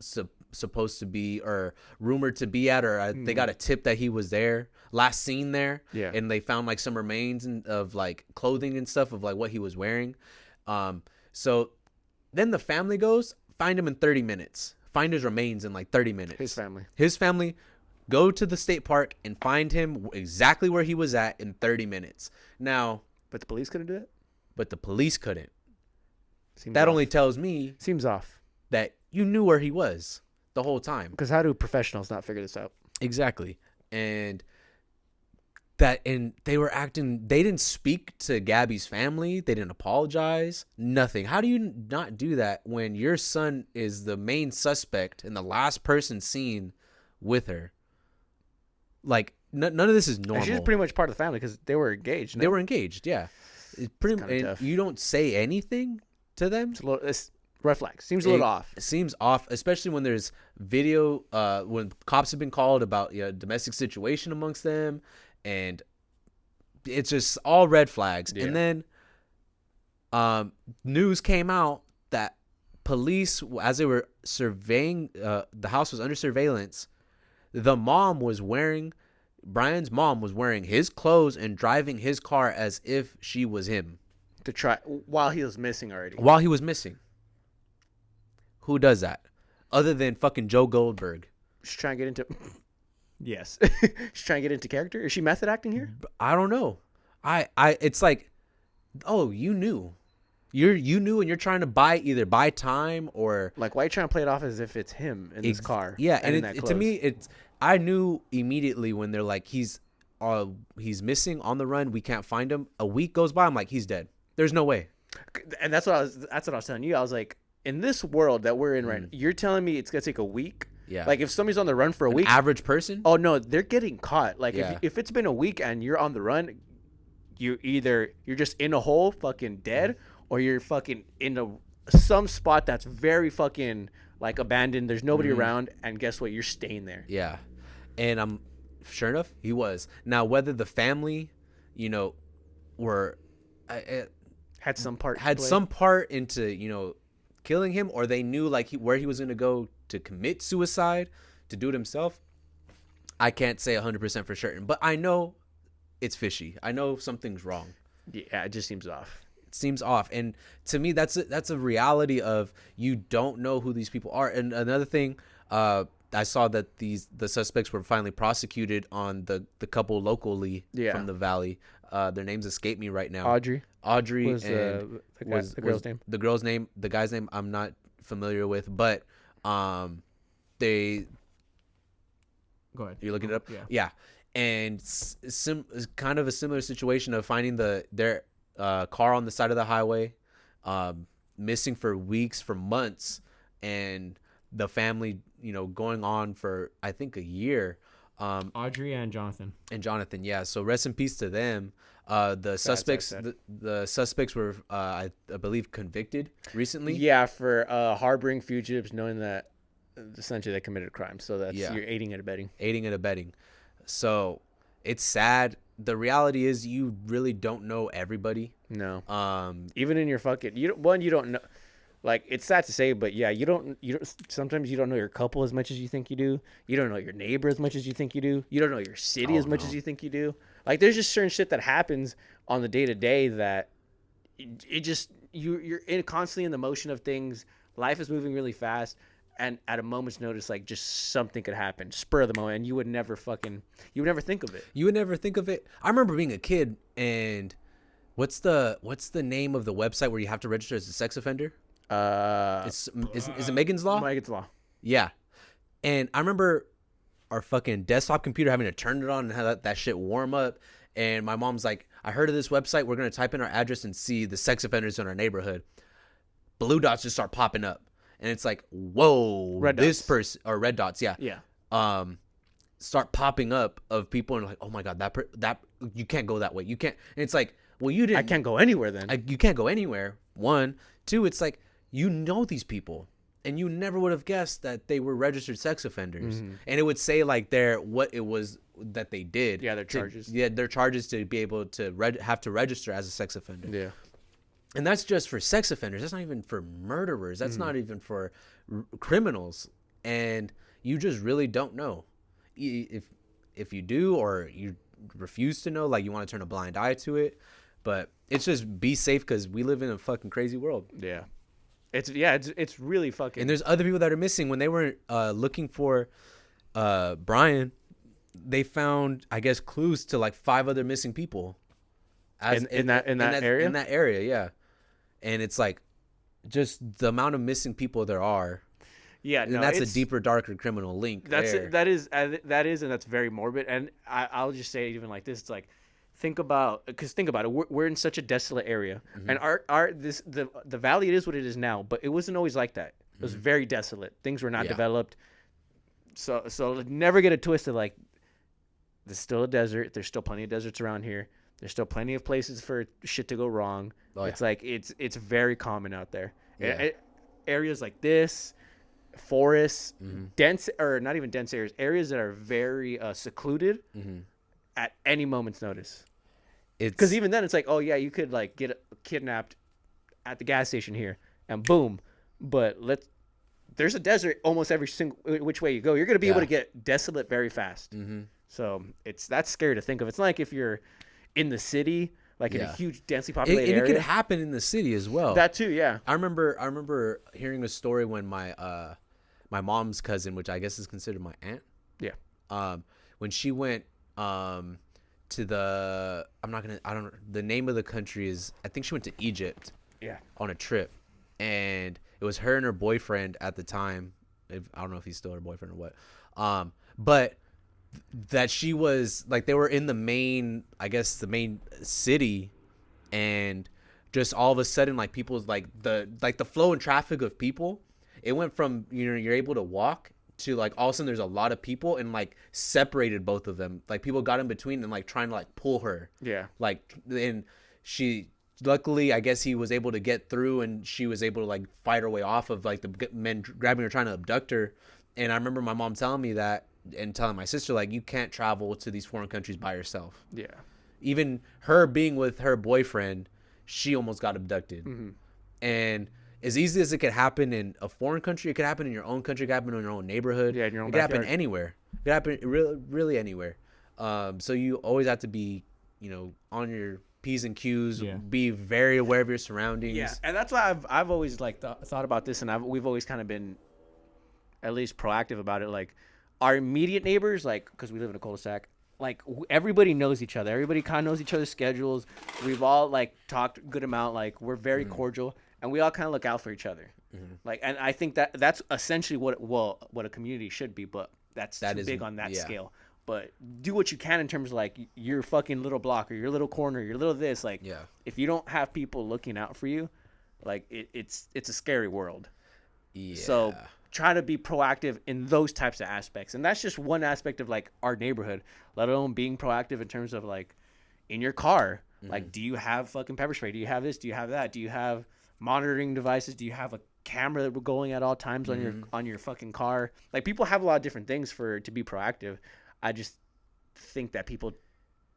supposed to be or rumored to be at, or they got a tip that he was there, last seen there. Yeah. And they found like some remains of like clothing and stuff of like what he was wearing. So then the family goes, find him in 30 minutes. Find his remains in like 30 minutes. His family go to the state park and find him exactly where he was at in 30 minutes. Now, But the police couldn't do it? but the police couldn't. Seems That off. only tells me Seems off. that you knew where he was the whole time. Because how do professionals not figure this out? Exactly. And they were acting, they didn't speak to Gabby's family. They didn't apologize. Nothing. How do you not do that when your son is the main suspect and the last person seen with her? Like, none of this is normal. She's pretty much part of the family because they were engaged. No? They were engaged, yeah. It's pretty, kinda and tough. you don't say anything to them. It's red flag. Seems a little off. It seems off, especially when there's video, when cops have been called about domestic situation amongst them, and it's just all red flags. Yeah. And then news came out that police, as they were surveying, the house was under surveillance. Brian's mom was wearing his clothes and driving his car as if she was him. To try while he was missing already. While he was missing. Who does that? Other than fucking Joe Goldberg. She's trying to get into. Yes. She's trying to get into character. Is she method acting here? I don't know. It's like, oh, you knew. You knew, and you're trying to buy time or Like, why are you trying to play it off as if it's him in this car? Yeah, and in that to me, I knew immediately when they're like, he's missing, on the run, we can't find him. A week goes by, I'm like, he's dead. There's no way. And that's what I was telling you. I was like, in this world that we're in right now, you're telling me it's gonna take a week? Yeah. Like, if somebody's on the run for a week, Average person? oh no, they're getting caught. Like, Yeah. if it's been a week and you're on the run, you're just in a hole, fucking dead, or you're fucking in some spot that's very fucking like abandoned. There's nobody around, and guess what? You're staying there. Yeah. And sure enough, he was. Now, whether the family, were Had some part. into killing him, or they knew like where he was going to go to commit suicide, to do it himself, I can't say 100% for certain, but I know it's fishy. I know something's wrong. Yeah, it just seems off. It seems off, and to me, that's a reality of you don't know who these people are. And another thing, I saw that the suspects were finally prosecuted on the couple locally from the valley. Their names escape me right now. Audrey was the girl's name. The girl's name. The guy's name I'm not familiar with, but they. Go ahead. You're looking it up. Yeah. Yeah, and kind of a similar situation of finding their car on the side of the highway, missing for weeks, for months, and the family, going on for I think a year. Audrey and Jonathan. Yeah. So rest in peace to them. The suspects, sad. The suspects were, I believe, convicted recently. Yeah, for harboring fugitives, knowing that essentially they committed a crime. So that's you're aiding and abetting. So it's sad. The reality is, you really don't know everybody. No. Even in your fucking you don't know. Like, it's sad to say, but yeah, you don't sometimes you don't know your couple as much as you think you do. You don't know your neighbor as much as you think you do. You don't know your city as much as you think you do. Like, there's just certain shit that happens on the day to day that it just you're constantly in the motion of things. Life is moving really fast, and at a moment's notice, like, just something could happen, spur of the moment, and you would never think of it. You would never think of it. I remember being a kid, and what's the name of the website where you have to register as a sex offender? Is it Megan's Law? Megan's Law. Yeah. And I remember our fucking desktop computer having to turn it on and have that shit warm up. And my mom's like, I heard of this website. We're going to type in our address and see the sex offenders in our neighborhood. Blue dots just start popping up. And it's like, whoa, red dots. Yeah. Yeah. Start popping up of people and like, oh my God, that you can't go that way. You can't. And it's like, well, you didn't. I can't go anywhere then. You can't go anywhere. 1, 2, it's like, these people, and you never would have guessed that they were registered sex offenders. Mm-hmm. And it would say like what it was that they did. Yeah, their charges. Their charges to be able to have to register as a sex offender. Yeah. And that's just for sex offenders. That's not even for murderers. That's not even for criminals. and you just really don't know. If you do, or you refuse to know, like you want to turn a blind eye to it. But it's just be safe, because we live in a fucking crazy world. Yeah. It's really fucking. And there's other people that are missing. When they were looking for Brian, they found, I guess, clues to like 5 other missing people. In that area? In that area, yeah. And it's like, just the amount of missing people there are. Yeah, and that's a deeper, darker criminal link. That is, and that's very morbid. And I'll just say it even like this: it's like, think about it. We're in such a desolate area, and the valley, it is what it is now, but it wasn't always like that. It was very desolate. Things were not developed. So never get it twisted. Like, there's still a desert. There's still plenty of deserts around here. There's still plenty of places for shit to go wrong. It's like it's very common out there. Yeah. Areas like this, forests, dense, or not even dense areas that are very secluded at any moment's notice. Because even then, it's like, oh yeah, you could like get kidnapped at the gas station here, and boom. But there's a desert almost every single which way you go. You're gonna be able to get desolate very fast. So that's scary to think of. It's not like if you're in the city, like in a huge densely populated area. It could happen in the city as well. That too, yeah. I remember hearing a story when my mom's cousin, which I guess is considered my aunt. Yeah. When she went to the the name of the country is, I think she went to Egypt. Yeah. On a trip, and it was her and her boyfriend at the time. I don't know if he's still her boyfriend or what. But that she was like, they were in the main city, and just all of a sudden, like, people's like the flow and traffic of people, it went from, you're able to walk to like all of a sudden there's a lot of people, and like separated both of them. Like, people got in between and like trying to like pull her. Yeah. Like, and she, luckily, I guess he was able to get through, and she was able to like fight her way off of like the men grabbing her, trying to abduct her. And I remember my mom telling me that, and telling my sister, like, you can't travel to these foreign countries by yourself. Yeah. Even her being with her boyfriend, she almost got abducted. And as easy as it could happen in a foreign country, it could happen in your own country, it could happen in your own neighborhood. Yeah, in your own It could happen backyard. anywhere. It could happen really anywhere. So you always have to be, on your P's and Q's, be very aware of your surroundings. Yeah, and that's why I've always like thought about this, and we've always kind of been at least proactive about it. Like, our immediate neighbors, like, because we live in a cul-de-sac, like, everybody knows each other. Everybody kind of knows each other's schedules. We've all like talked a good amount. Like, we're very cordial, and we all kind of look out for each other. Like, and I think that's essentially what a community should be. But that's too big on that scale. But do what you can in terms of like your fucking little block, or your little corner, your little this. Like, if you don't have people looking out for you, like, it's a scary world. Yeah. So try to be proactive in those types of aspects. And that's just one aspect of like our neighborhood, let alone being proactive in terms of like in your car. Like, do you have fucking pepper spray? Do you have this? Do you have that? Do you have monitoring devices? Do you have a camera that we're going at all times on your fucking car? Like, people have a lot of different things to be proactive. I just think that people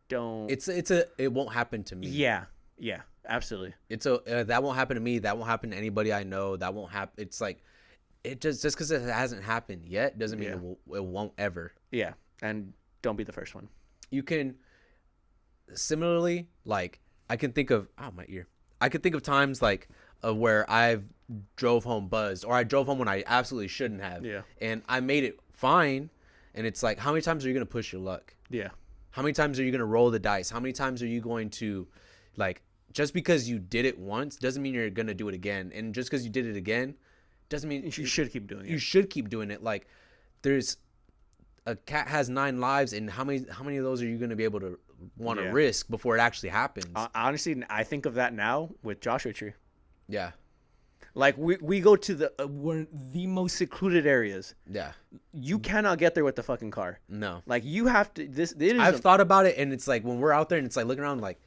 don't. It won't happen to me. Yeah, absolutely. That won't happen to me. That won't happen to anybody I know. That won't happen. It's like, it just because it hasn't happened yet doesn't mean it won't ever. Yeah, and don't be the first one. You can similarly, like, I can think of times like where I've drove home buzzed, or I drove home when I absolutely shouldn't have. Yeah. And I made it fine. And it's like, how many times are you gonna push your luck? Yeah. How many times are you gonna roll the dice? How many times are you going to, like, just because you did it once doesn't mean you're gonna do it again. And just because you did it again doesn't mean you should keep doing it. You should keep doing it. Like, there's a cat has 9 lives, and how many of those are you gonna be able to want to risk before it actually happens? Honestly, I think of that now with Joshua Tree. Yeah. Like, we go to we're the most secluded areas. Yeah. You cannot get there with the fucking car. No. Like, you have to. I've thought about it, and it's like when we're out there, and it's like looking around, like,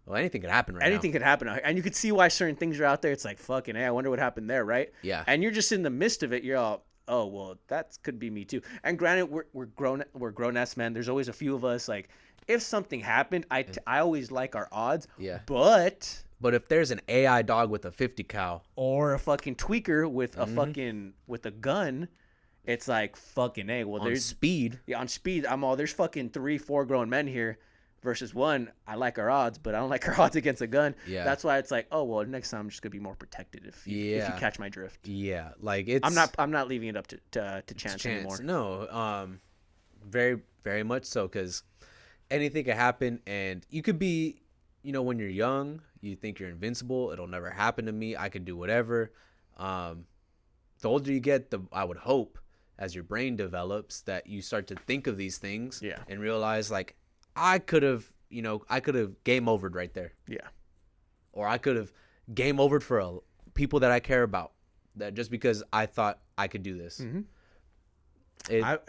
well, anything could happen right now. Anything could happen, and you could see why certain things are out there. It's like, fucking, hey, I wonder what happened there, right? Yeah. And you're just in the midst of it. You're all, oh well, that could be me too. And granted, we're grown ass men. There's always a few of us. Like, if something happened, I always like our odds. Yeah. But if there's an AI dog with a 50 cal or a fucking tweaker with a fucking with a gun, it's like fucking A. Well, On there's speed. on speed. I'm all there's fucking 3-4 grown men here versus one. I like our odds, but I don't like our odds against a gun. Yeah. That's why it's like, oh well, next time I'm just gonna be more protected if you Yeah. catch my drift. Yeah, like it's. I'm not leaving it up to chance anymore. No, very very much so, because anything can happen, and you could be, when you're young, you think you're invincible. It'll never happen to me. I can do whatever. The older you get, I would hope, as your brain develops, that you start to think of these things, Yeah. and realize like I could have game overed right there, Yeah. or I could have game overed for people that I care about, that just because I thought I could do this. Mm-hmm. It-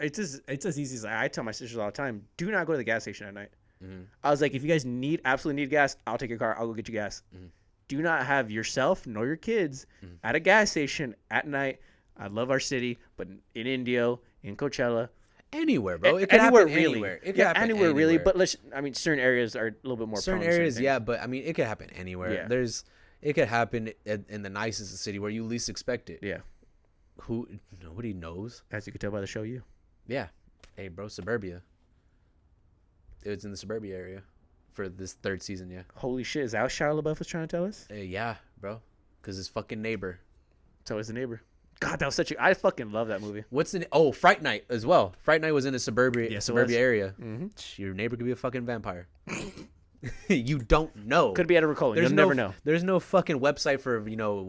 It's as easy as I tell my sisters all the time. Do not go to the gas station at night. Mhm. I was like, if you guys absolutely need gas, I'll take your car. I'll go get you gas. Mhm. Do not have yourself nor your kids at a gas station at night. I love our city, but in Indio, in Coachella, Anywhere, bro. It can anywhere happen really. anywhere. It can Yeah, happen anywhere really. anywhere. But certain areas are a little bit more. certain prone to areas, things. yeah, but I mean, it could happen anywhere. Yeah. It could happen in the nicest city where you least expect it. Yeah, Nobody knows. as you can tell by the show, you. Yeah. Hey, bro, Suburbia. It was in the Suburbia area for this third season. Yeah. Holy shit! Is that what Shia LaBeouf was trying to tell us? Yeah, bro. Because his fucking neighbor. So is the neighbor. God, that was such a. I fucking love that movie. What's the? Oh, Fright Night as well. Fright Night was in a suburbia Yes, it suburbia was. area. Mm-hmm. Your neighbor could be a fucking vampire. You don't know. Could be Edward Cullen. You'll never know. There's no fucking website for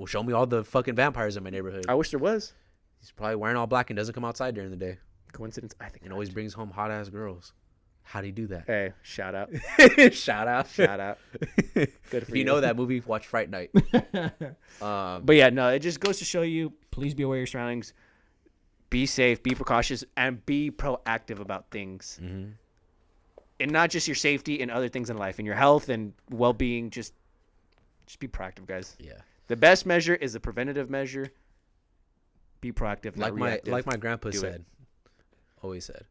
show me all the fucking vampires in my neighborhood. I wish there was. He's probably wearing all black and doesn't come outside during the day, Coincidence? I think. and always brings home hot ass girls. How do you do that? Hey, shout out. Shout out. Shout out. Good for If you know that movie, watch Fright Night. But yeah, no, it just goes to show you, please be aware of your surroundings. Be safe, be precautious, and be proactive about things. Mm-hmm. And not just your safety and other things in life, and your health and well-being. Just be proactive, guys. Yeah. The best measure is the preventative measure. Be proactive, not reactive. Like my grandpa Do it. said, always said,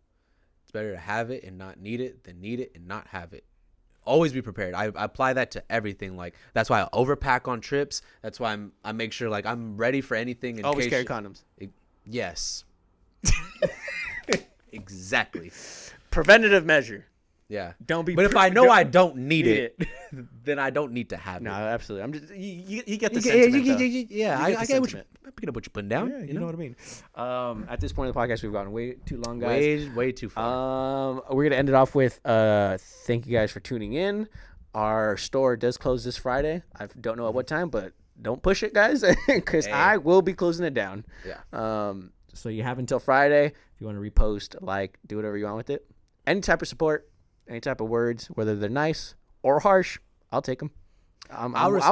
it's better to have it and not need it than need it and not have it. Always be prepared. I apply that to everything. Like, that's why I overpack on trips. That's why I make sure like I'm ready for anything. In Always case carry condoms. Yes. Exactly. Preventative measure. Yeah. Don't be. But if I know I don't need need it, then I don't need to have No, it. absolutely. I'm just you get the You sentiment. though. yeah, You I get the get what sentiment. I'm picking up what you're putting down. Yeah, you know what I mean. At this point in the podcast, we've gone way too long, guys. Way too far. We're gonna end it off with thank you guys for tuning in. Our store does close this Friday. I don't know at what time, but don't push it, guys, because Hey. I will be closing it down. Yeah. So you have until Friday. If you want to repost, like, do whatever you want with it. Any type of support, any type of words, whether they're nice or harsh, I'll take them. I'm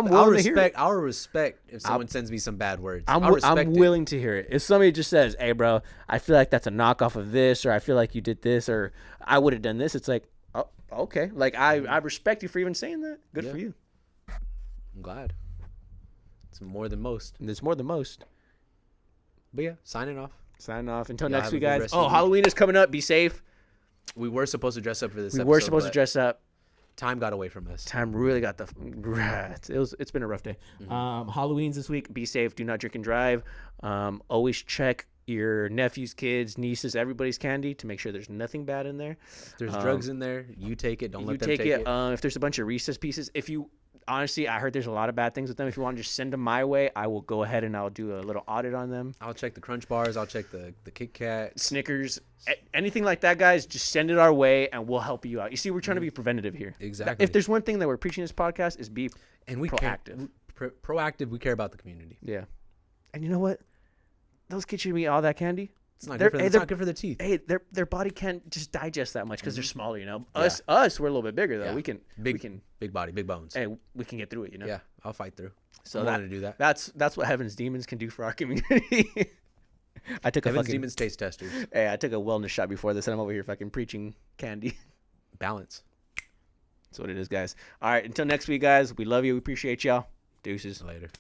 willing to hear it. I'll respect if someone sends me some bad words. I'm willing to hear it. If somebody just says, "Hey, bro, I feel like that's a knockoff of this," or "I feel like you did this," or "I would have done this," it's like, oh, okay. Like I respect you for even saying that. Good Yeah. for you. I'm glad. It's more than most. And there's more than most. But yeah, signing off. Signing off. Until Y'all next have a week, good guys. rest of Oh, the week. Halloween is coming up. Be safe. We were supposed to dress up for this We episode. were supposed to but dress up. Time got away from us. Time really got the. It's been a rough day. Halloween's this week. Be safe. Do not drink and drive. Always check your nephews, kids, nieces, everybody's candy to make sure there's nothing bad in there. If there's drugs in there, you take it. Don't You let them take take it. it. If there's a bunch of Reese's pieces, honestly, I heard there's a lot of bad things with them. If you want to just send them my way, I will go ahead and I'll do a little audit on them. I'll check the Crunch Bars. I'll check the Kit Kat. Snickers, anything like that, guys, just send it our way and we'll help you out. You see, we're trying to be preventative here. Exactly. If there's one thing that we're preaching in this podcast is be And we proactive. Proactive. We care about the community. Yeah. And you know what? Those kids should eat all that candy. It's not They're- good for hey, it's they're- not good for the teeth. Hey, their body can't just digest that much because they're smaller, you know. Yeah. Us, we're a little bit bigger though. Yeah. We can, Big body, big bones. hey, we can get through it, you know. Yeah, I'll fight through. So I'm willing to do that. That's what Heaven's Demons can do for our community. I took a Heaven's fucking Demons taste testers. Hey, I took a wellness shot before this, and I'm over here fucking preaching candy. Balance. That's what it is, guys. All right, until next week, guys. We love you. We appreciate y'all. Deuces. Later.